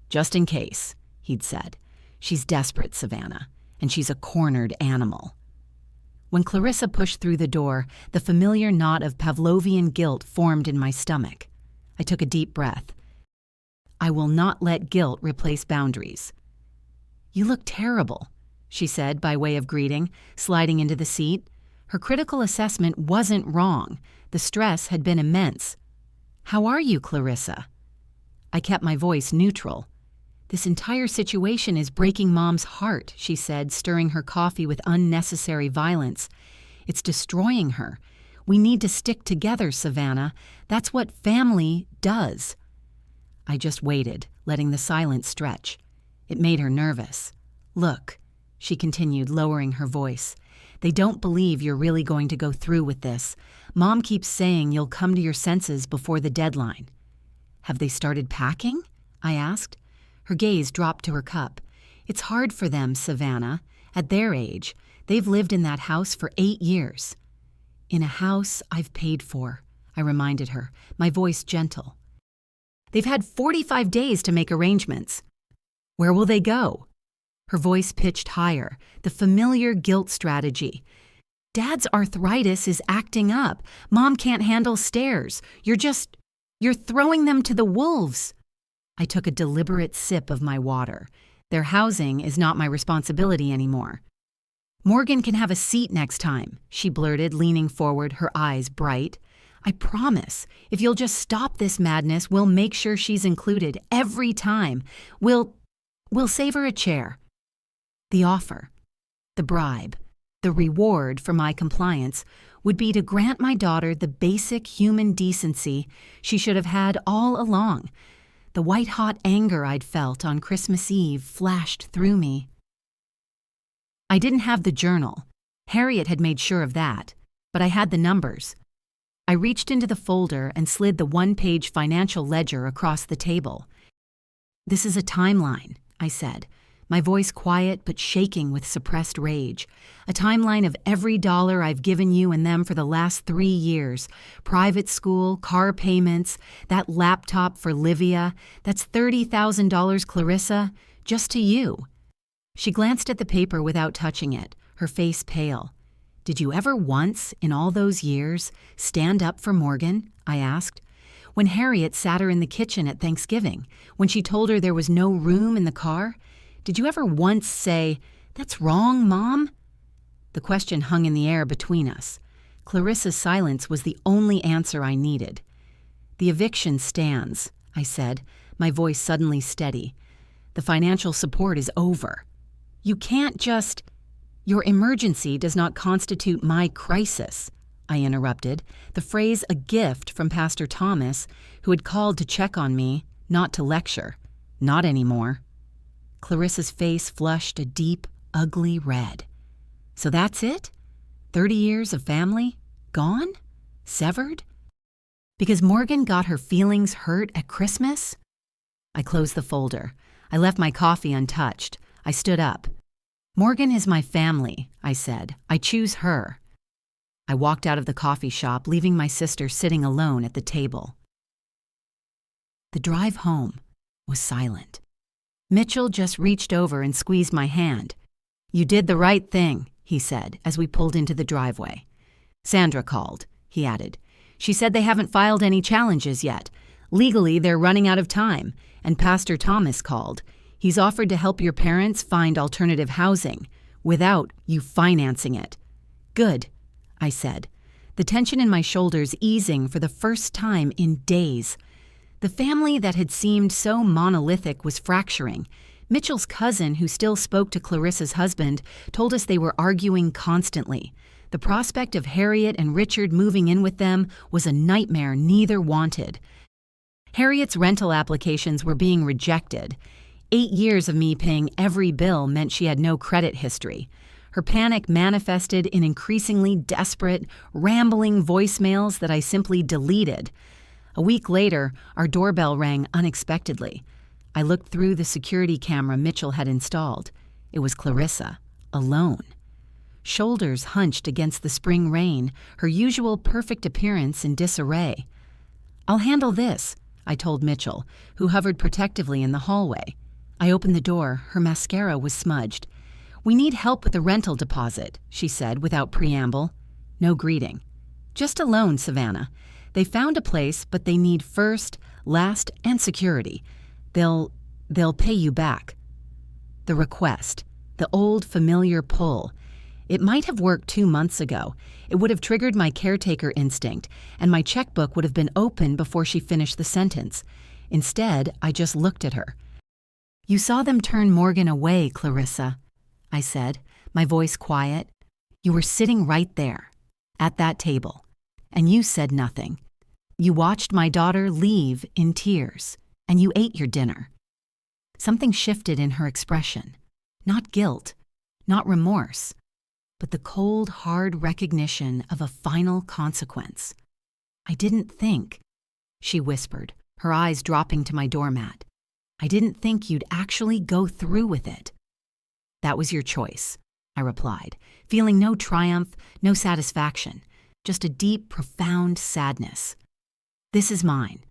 "Just in case," he'd said. "She's desperate, Savannah, and she's a cornered animal." When Clarissa pushed through the door, the familiar knot of Pavlovian guilt formed in my stomach. I took a deep breath. I will not let guilt replace boundaries. "You look terrible," she said by way of greeting, sliding into the seat. Her critical assessment wasn't wrong. The stress had been immense. "How are you, Clarissa?" I kept my voice neutral. "This entire situation is breaking Mom's heart," she said, stirring her coffee with unnecessary violence. "It's destroying her. We need to stick together, Savannah. That's what family does." I just waited, letting the silence stretch. It made her nervous. "Look," she continued, lowering her voice, "they don't believe you're really going to go through with this. Mom keeps saying you'll come to your senses before the deadline." "Have they started packing?" I asked. Her gaze dropped to her cup. "It's hard for them, Savannah. At their age, they've lived in that house for 8 years. "In a house I've paid for," I reminded her, my voice gentle. "They've had 45 days to make arrangements. Where will they go?" Her voice pitched higher, the familiar guilt strategy. "Dad's arthritis is acting up. Mom can't handle stairs. You're throwing them to the wolves." I took a deliberate sip of my water. Their housing is not my responsibility anymore. "Morgan can have a seat next time," she blurted, leaning forward, her eyes bright. "I promise, if you'll just stop this madness, we'll make sure she's included every time. We'll save her a chair." The offer, the bribe, the reward for my compliance would be to grant my daughter the basic human decency she should have had all along. The white-hot anger I'd felt on Christmas Eve flashed through me. I didn't have the journal. Harriet had made sure of that, but I had the numbers. I reached into the folder and slid the one-page financial ledger across the table. "This is a timeline," I said, my voice quiet but shaking with suppressed rage. "A timeline of every dollar I've given you and them for the last 3 years. Private school, car payments, that laptop for Livia. That's $30,000, Clarissa, just to you." She glanced at the paper without touching it, her face pale. "Did you ever once, in all those years, stand up for Morgan?" I asked. "When Harriet sat her in the kitchen at Thanksgiving, when she told her there was no room in the car? Did you ever once say, 'That's wrong, Mom'?" The question hung in the air between us. Clarissa's silence was the only answer I needed. "The eviction stands," I said, my voice suddenly steady. "The financial support is over. You can't just—" "Your emergency does not constitute my crisis," I interrupted, the phrase a gift from Pastor Thomas, who had called to check on me, not to lecture. Not anymore. Clarissa's face flushed a deep, ugly red. "So that's it? 30 years of family? Gone? Severed? Because Morgan got her feelings hurt at Christmas?" I closed the folder. I left my coffee untouched. I stood up. "Morgan is my family," I said. "I choose her." I walked out of the coffee shop, leaving my sister sitting alone at the table. The drive home was silent. Mitchell just reached over and squeezed my hand. "You did the right thing," he said as we pulled into the driveway. "Sandra called," he added. "She said they haven't filed any challenges yet. Legally, they're running out of time. And Pastor Thomas called. He's offered to help your parents find alternative housing without you financing it." "Good," I said, the tension in my shoulders easing for the first time in days. The family that had seemed so monolithic was fracturing, Mitchell's cousin, who still spoke to Clarissa's husband, told us they were arguing constantly. The prospect of Harriet and Richard moving in with them was a nightmare neither wanted. Harriet's rental applications were being rejected. 8 years of me paying every bill meant she had no credit history. Her panic manifested in increasingly desperate, rambling voicemails that I simply deleted. A week later, our doorbell rang unexpectedly. I looked through the security camera Mitchell had installed. It was Clarissa, alone. Shoulders hunched against the spring rain, her usual perfect appearance in disarray. "I'll handle this," I told Mitchell, who hovered protectively in the hallway. I opened the door. Her mascara was smudged. "We need help with the rental deposit," she said without preamble. No greeting. "Just a loan, Savannah. They found a place, but they need first, last, and security. They'll pay you back." The request. The old familiar pull. It might have worked 2 months ago. It would have triggered my caretaker instinct, and my checkbook would have been open before she finished the sentence. Instead, I just looked at her. "You saw them turn Morgan away, Clarissa," I said, my voice quiet. "You were sitting right there, at that table, and you said nothing. You watched my daughter leave in tears, and you ate your dinner." Something shifted in her expression. Not guilt, not remorse, but the cold, hard recognition of a final consequence. "I didn't think," she whispered, her eyes dropping to my doormat. "I didn't think you'd actually go through with it." "That was your choice," I replied, feeling no triumph, no satisfaction, just a deep, profound sadness. "This is mine."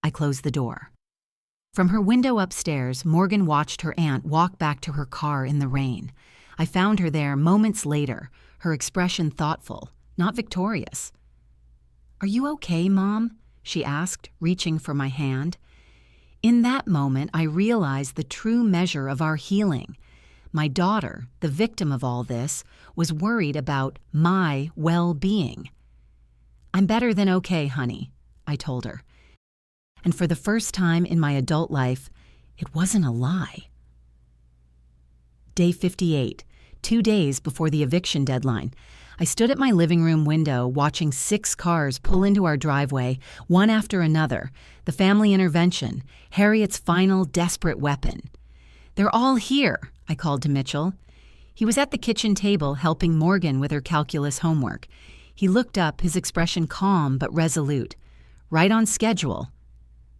I closed the door. From her window upstairs, Morgan watched her aunt walk back to her car in the rain. I found her there moments later, her expression thoughtful, not victorious. "Are you okay, Mom?" she asked, reaching for my hand. In that moment, I realized the true measure of our healing. My daughter, the victim of all this, was worried about my well-being. "I'm better than okay, honey," I told her. And for the first time in my adult life, it wasn't a lie. Day 58, 2 days before the eviction deadline. I stood at my living room window watching 6 cars pull into our driveway, one after another, the family intervention, Harriet's final desperate weapon. "They're all here," I called to Mitchell. He was at the kitchen table helping Morgan with her calculus homework. He looked up, his expression calm but resolute. "Right on schedule."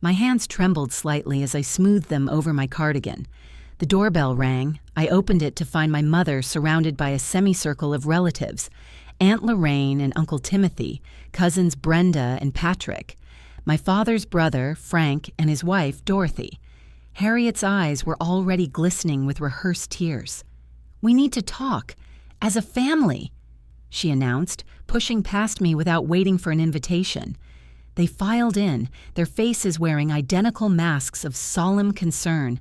My hands trembled slightly as I smoothed them over my cardigan. The doorbell rang. I opened it to find my mother surrounded by a semicircle of relatives, Aunt Lorraine and Uncle Timothy, cousins Brenda and Patrick, my father's brother, Frank, and his wife, Dorothy. Harriet's eyes were already glistening with rehearsed tears. "We need to talk, as a family," she announced, pushing past me without waiting for an invitation. They filed in, their faces wearing identical masks of solemn concern.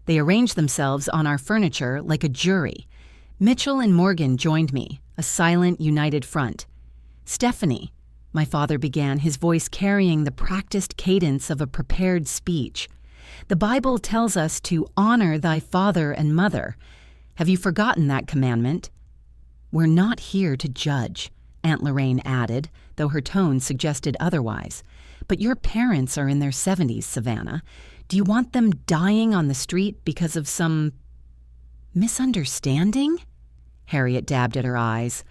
They arranged themselves on our furniture like a jury. Mitchell and Morgan joined me, a silent, united front. "Stephanie," my father began, his voice carrying the practiced cadence of a prepared speech. "The Bible tells us to honor thy father and mother. Have you forgotten that commandment?" "We're not here to judge," Aunt Lorraine added, though her tone suggested otherwise. "But your parents are in their 70s, Savannah. Do you want them dying on the street because of some misunderstanding?" Harriet dabbed at her eyes.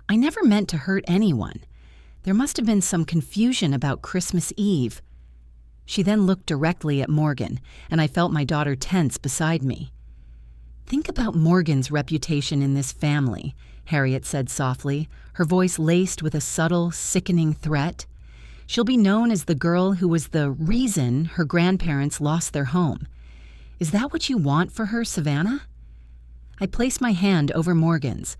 "I never meant to hurt anyone. There must have been some confusion about Christmas Eve." She then looked directly at Morgan, and I felt my daughter tense beside me. "Think about Morgan's reputation in this family," Harriet said softly, her voice laced with a subtle, sickening threat. "She'll be known as the girl who was the reason her grandparents lost their home. Is that what you want for her, Savannah?" I placed my hand over Morgan's.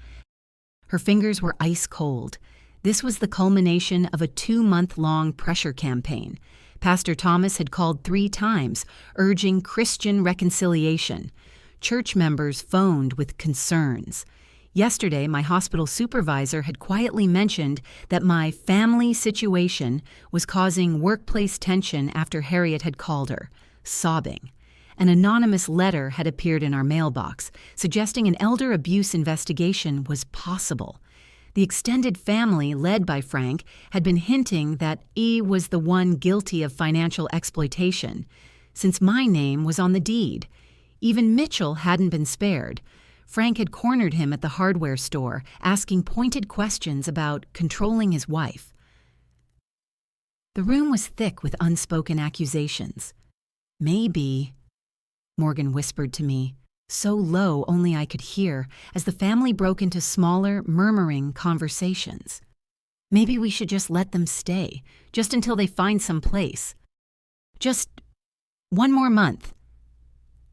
Her fingers were ice cold. This was the culmination of a 2-month-long pressure campaign. Pastor Thomas had called 3 times, urging Christian reconciliation. Church members phoned with concerns. Yesterday, my hospital supervisor had quietly mentioned that my family situation was causing workplace tension after Harriet had called her, sobbing. An anonymous letter had appeared in our mailbox, suggesting an elder abuse investigation was possible. The extended family, led by Frank, had been hinting that E was the one guilty of financial exploitation, since my name was on the deed. Even Mitchell hadn't been spared. Frank had cornered him at the hardware store, asking pointed questions about controlling his wife. The room was thick with unspoken accusations. Maybe, Morgan whispered to me, so low only I could hear, as the family broke into smaller, murmuring conversations. Maybe we should just let them stay, just until they find some place. Just one more month.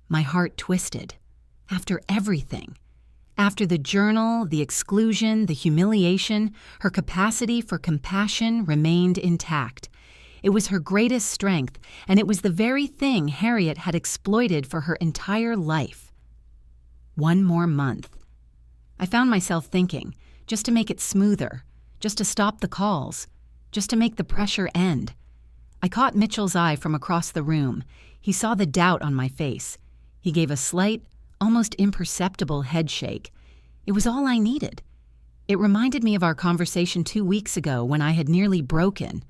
My heart twisted. After everything. After the journal, the exclusion, the humiliation, her capacity for compassion remained intact. It was her greatest strength, and it was the very thing Harriet had exploited for her entire life. One more month. I found myself thinking, just to make it smoother, just to stop the calls, just to make the pressure end. I caught Mitchell's eye from across the room. He saw the doubt on my face. He gave a slight, almost imperceptible head shake. It was all I needed. It reminded me of our conversation 2 weeks ago when I had nearly broken.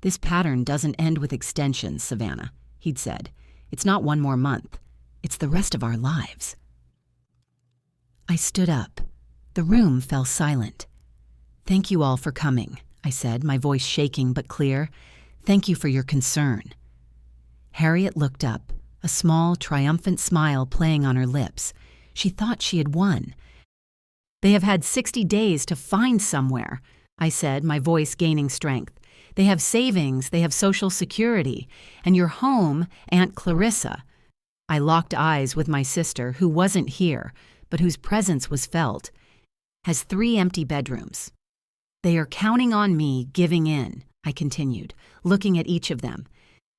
"This pattern doesn't end with extensions, Savannah," he'd said. "It's not one more month. It's the rest of our lives." I stood up. The room fell silent. "Thank you all for coming," I said, my voice shaking but clear. "Thank you for your concern." Harriet looked up, a small, triumphant smile playing on her lips. She thought she had won. "They have had 60 days to find somewhere," I said, my voice gaining strength. "They have savings, they have Social Security, and your home, Aunt Clarissa." I locked eyes with my sister, who wasn't here, but whose presence was felt, "has 3 empty bedrooms. They are counting on me giving in," I continued, looking at each of them.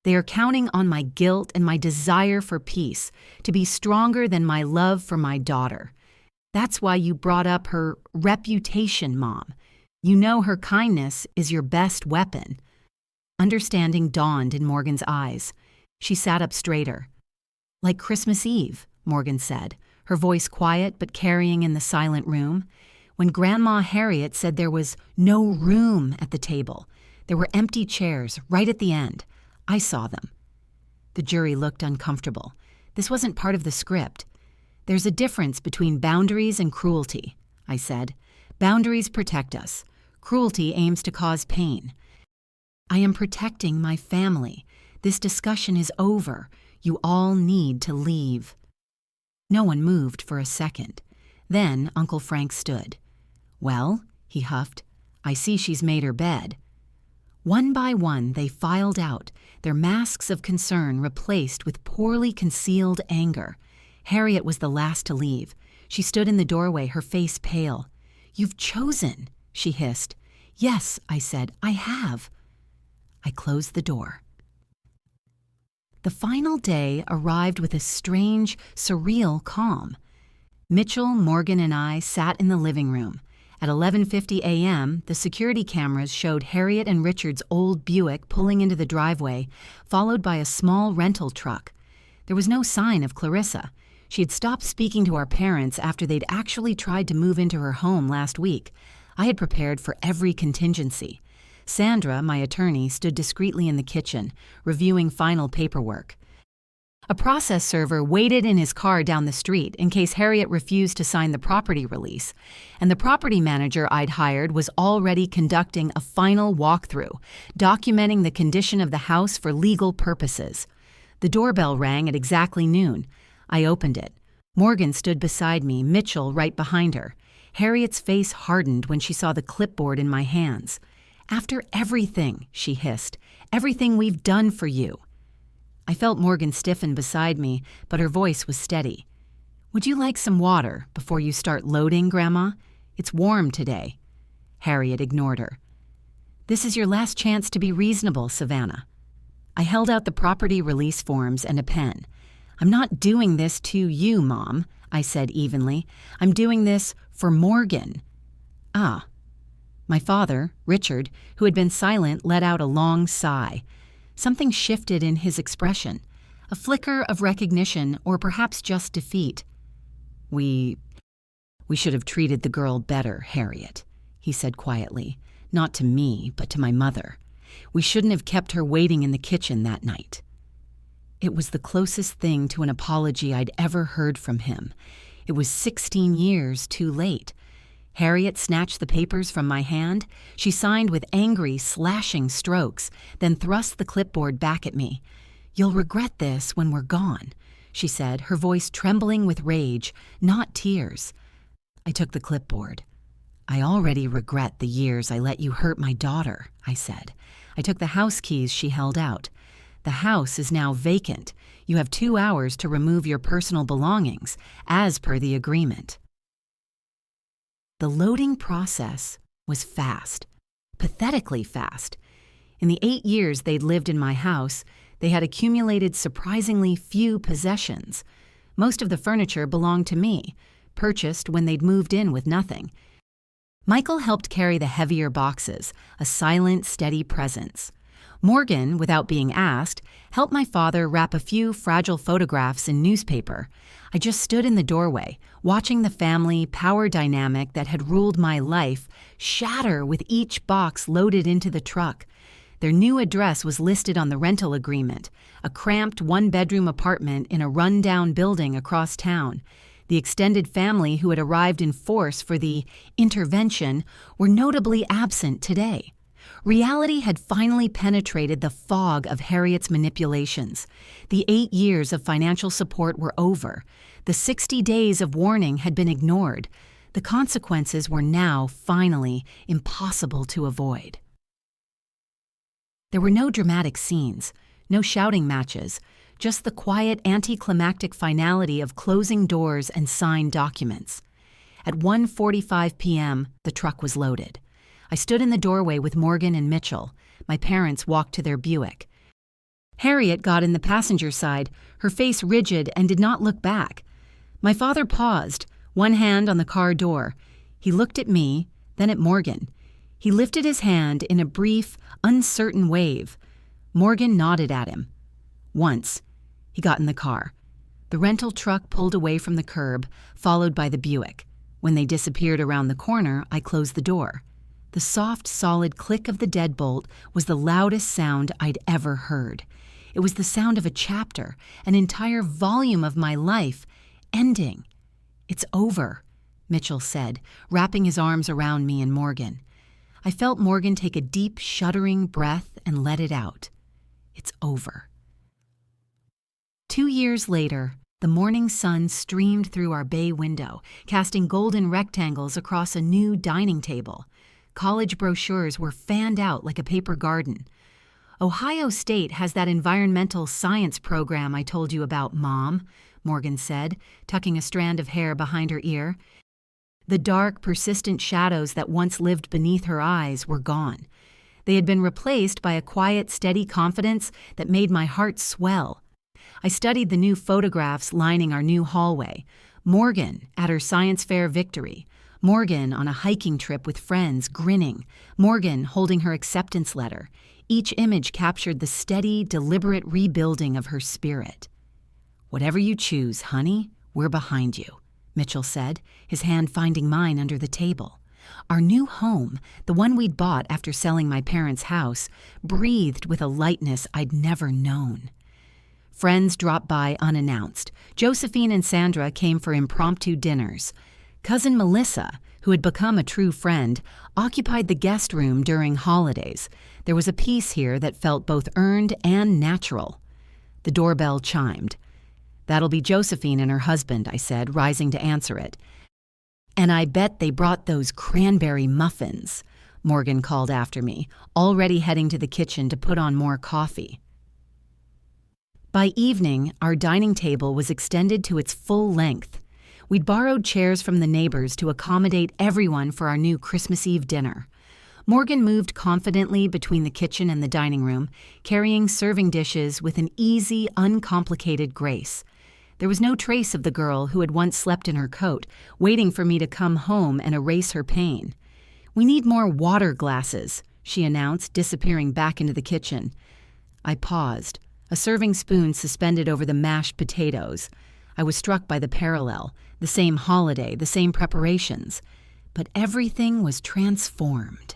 "They are counting on my guilt and my desire for peace to be stronger than my love for my daughter. That's why you brought up her reputation, Mom. You know her kindness is your best weapon." Understanding dawned in Morgan's eyes. She sat up straighter. "Like Christmas Eve," Morgan said, her voice quiet but carrying in the silent room. "When Grandma Harriet said there was no room at the table. There were empty chairs right at the end. I saw them." The jury looked uncomfortable. This wasn't part of the script. "There's a difference between boundaries and cruelty," I said. "Boundaries protect us. Cruelty aims to cause pain. I am protecting my family. This discussion is over. You all need to leave." No one moved for a second. Then Uncle Frank stood. "Well," he huffed, "I see she's made her bed." One by one they filed out, their masks of concern replaced with poorly concealed anger. Harriet was the last to leave. She stood in the doorway, her face pale. "You've chosen," she hissed. "Yes," I said, "I have." I closed the door. The final day arrived with a strange, surreal calm. Mitchell, Morgan, and I sat in the living room. At 11:50 a.m., the security cameras showed Harriet and Richard's old Buick pulling into the driveway, followed by a small rental truck. There was no sign of Clarissa. She had stopped speaking to our parents after they'd actually tried to move into her home last week. I had prepared for every contingency. Sandra, my attorney, stood discreetly in the kitchen, reviewing final paperwork. A process server waited in his car down the street in case Harriet refused to sign the property release, and the property manager I'd hired was already conducting a final walkthrough, documenting the condition of the house for legal purposes. The doorbell rang at exactly noon. I opened it. Morgan stood beside me, Mitchell right behind her. Harriet's face hardened when she saw the clipboard in my hands. "After everything," she hissed, "everything we've done for you." I felt Morgan stiffen beside me, but her voice was steady. "Would you like some water before you start loading, Grandma? It's warm today." Harriet ignored her. "This is your last chance to be reasonable, Savannah." I held out the property release forms and a pen. "I'm not doing this to you, Mom," I said evenly. "I'm doing this for Morgan." "Ah." My father, Richard, who had been silent, let out a long sigh. Something shifted in his expression. a flicker of recognition, or perhaps just defeat. We should have treated the girl better, Harriet, he said quietly, not to me, but to my mother. We shouldn't have kept her waiting in the kitchen that night. It was the closest thing to an apology I'd ever heard from him. It was 16 years too late. Harriet snatched the papers from my hand. She signed with angry, slashing strokes, then thrust the clipboard back at me. "You'll regret this when we're gone," she said, her voice trembling with rage, not tears. I took the clipboard. "I already regret the years I let you hurt my daughter," I said. I took the house keys she held out. "The house is now vacant. You have 2 hours to remove your personal belongings, as per the agreement." The loading process was fast, pathetically fast. In the 8 years they'd lived in my house, they had accumulated surprisingly few possessions. Most of the furniture belonged to me, purchased when they'd moved in with nothing. Michael helped carry the heavier boxes, a silent, steady presence. Morgan, without being asked, helped my father wrap a few fragile photographs in newspaper. I just stood in the doorway, watching the family power dynamic that had ruled my life shatter with each box loaded into the truck. Their new address was listed on the rental agreement, a cramped one-bedroom apartment in a run-down building across town. The extended family who had arrived in force for the intervention were notably absent today. Reality had finally penetrated the fog of Harriet's manipulations. The 8 years of financial support were over. The 60 days of warning had been ignored. The consequences were now, finally, impossible to avoid. There were no dramatic scenes, no shouting matches, just the quiet anticlimactic finality of closing doors and signed documents. At 1:45 p.m., the truck was loaded. I stood in the doorway with Morgan and Mitchell. My parents walked to their Buick. Harriet got in the passenger side, her face rigid, and did not look back. My father paused, one hand on the car door. He looked at me, then at Morgan. He lifted his hand in a brief, uncertain wave. Morgan nodded at him. Once, he got in the car. The rental truck pulled away from the curb, followed by the Buick. When they disappeared around the corner, I closed the door. The soft, solid click of the deadbolt was the loudest sound I'd ever heard. It was the sound of a chapter, an entire volume of my life, ending. "It's over," Mitchell said, wrapping his arms around me and Morgan. I felt Morgan take a deep, shuddering breath and let it out. "It's over." 2 years later, the morning sun streamed through our bay window, casting golden rectangles across a new dining table. College brochures were fanned out like a paper garden. "Ohio State has that environmental science program I told you about, Mom," Morgan said, tucking a strand of hair behind her ear. The dark, persistent shadows that once lived beneath her eyes were gone. They had been replaced by a quiet, steady confidence that made my heart swell. I studied the new photographs lining our new hallway. Morgan at her science fair victory. Morgan on a hiking trip with friends, grinning. Morgan holding her acceptance letter. Each image captured the steady, deliberate rebuilding of her spirit. "Whatever you choose, honey, we're behind you," Mitchell said, his hand finding mine under the table. Our new home, the one we'd bought after selling my parents' house, breathed with a lightness I'd never known. Friends dropped by unannounced. Josephine and Sandra came for impromptu dinners. Cousin Melissa, who had become a true friend, occupied the guest room during holidays. There was a peace here that felt both earned and natural. The doorbell chimed. "That'll be Josephine and her husband," I said, rising to answer it. "And I bet they brought those cranberry muffins," Morgan called after me, already heading to the kitchen to put on more coffee. By evening, our dining table was extended to its full length. We'd borrowed chairs from the neighbors to accommodate everyone for our new Christmas Eve dinner. Morgan moved confidently between the kitchen and the dining room, carrying serving dishes with an easy, uncomplicated grace. There was no trace of the girl who had once slept in her coat, waiting for me to come home and erase her pain. "We need more water glasses," she announced, disappearing back into the kitchen. I paused. a serving spoon suspended over the mashed potatoes. I was struck by the parallel, the same holiday, the same preparations. But everything was transformed.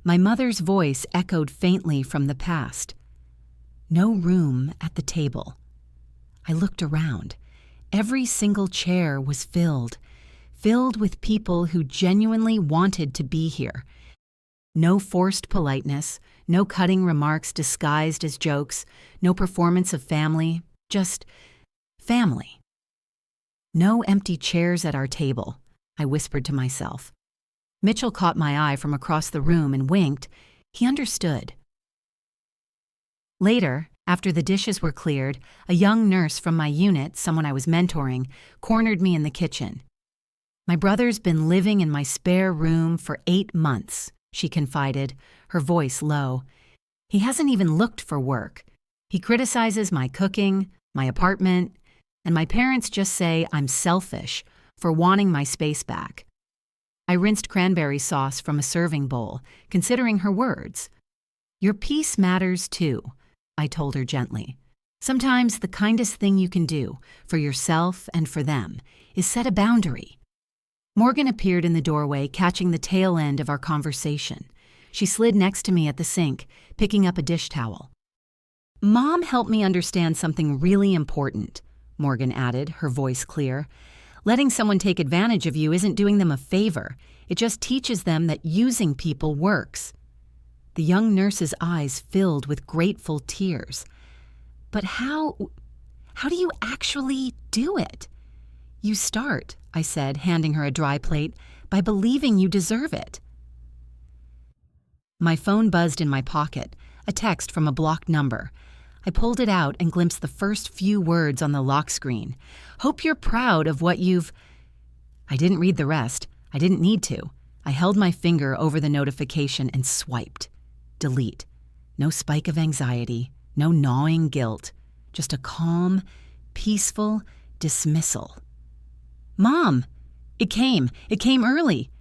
My mother's voice echoed faintly from the past. No room at the table. I looked around. Every single chair was filled with people who genuinely wanted to be here. No forced politeness, no cutting remarks disguised as jokes, no performance of family, just family. No empty chairs at our table, I whispered to myself. Mitchell caught my eye from across the room and winked. He understood. Later, after the dishes were cleared, a young nurse from my unit, someone I was mentoring, cornered me in the kitchen. My brother's been living in my spare room for 8 months, she confided, her voice low. He hasn't even looked for work. He criticizes my cooking, my apartment, and my parents just say I'm selfish for wanting my space back. I rinsed cranberry sauce from a serving bowl, considering her words. Your peace matters too, I told her gently. Sometimes the kindest thing you can do, for yourself and for them, is set a boundary. Morgan appeared in the doorway, catching the tail end of our conversation. She slid next to me at the sink, picking up a dish towel. Mom helped me understand something really important, Morgan added, her voice clear. Letting someone take advantage of you isn't doing them a favor. It just teaches them that using people works. The young nurse's eyes filled with grateful tears. But how do you actually do it? You start, I said, handing her a dry plate, by believing you deserve it. My phone buzzed in my pocket, a text from a blocked number. I pulled it out and glimpsed the first few words on the lock screen. Hope you're proud of what you've... I didn't read the rest. I didn't need to. I held my finger over the notification and swiped. Delete. No spike of anxiety, no gnawing guilt, just a calm, peaceful dismissal. Mom! It came early.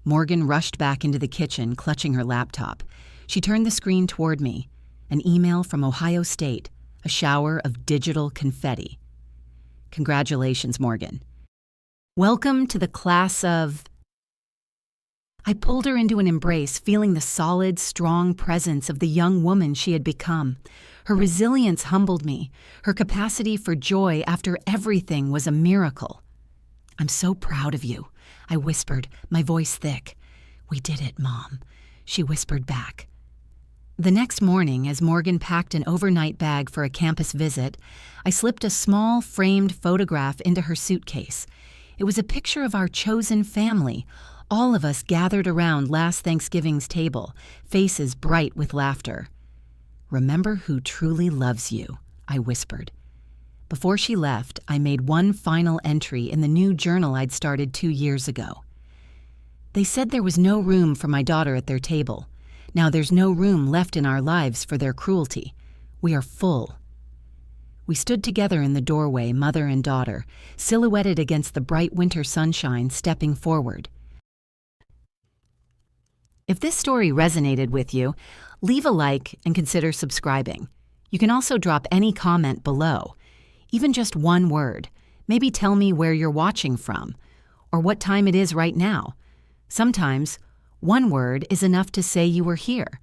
Morgan rushed back into the kitchen, clutching her laptop. She turned the screen toward me. An email from Ohio State, a shower of digital confetti. Congratulations, Morgan. Welcome to the class of... I pulled her into an embrace, feeling the solid, strong presence of the young woman she had become. Her resilience humbled me. Her capacity for joy after everything was a miracle. I'm so proud of you, I whispered, my voice thick. We did it, Mom, she whispered back. The next morning, as Morgan packed an overnight bag for a campus visit, I slipped a small, framed photograph into her suitcase. It was a picture of our chosen family, all of us gathered around last Thanksgiving's table, faces bright with laughter. Remember who truly loves you, I whispered. Before she left, I made one final entry in the new journal I'd started 2 years ago. They said there was no room for my daughter at their table. Now there's no room left in our lives for their cruelty. We are full. We stood together in the doorway, mother and daughter, silhouetted against the bright winter sunshine, stepping forward. If this story resonated with you, leave a like and consider subscribing. You can also drop any comment below, even just one word. Maybe tell me where you're watching from, or what time it is right now. Sometimes, one word is enough to say you were here.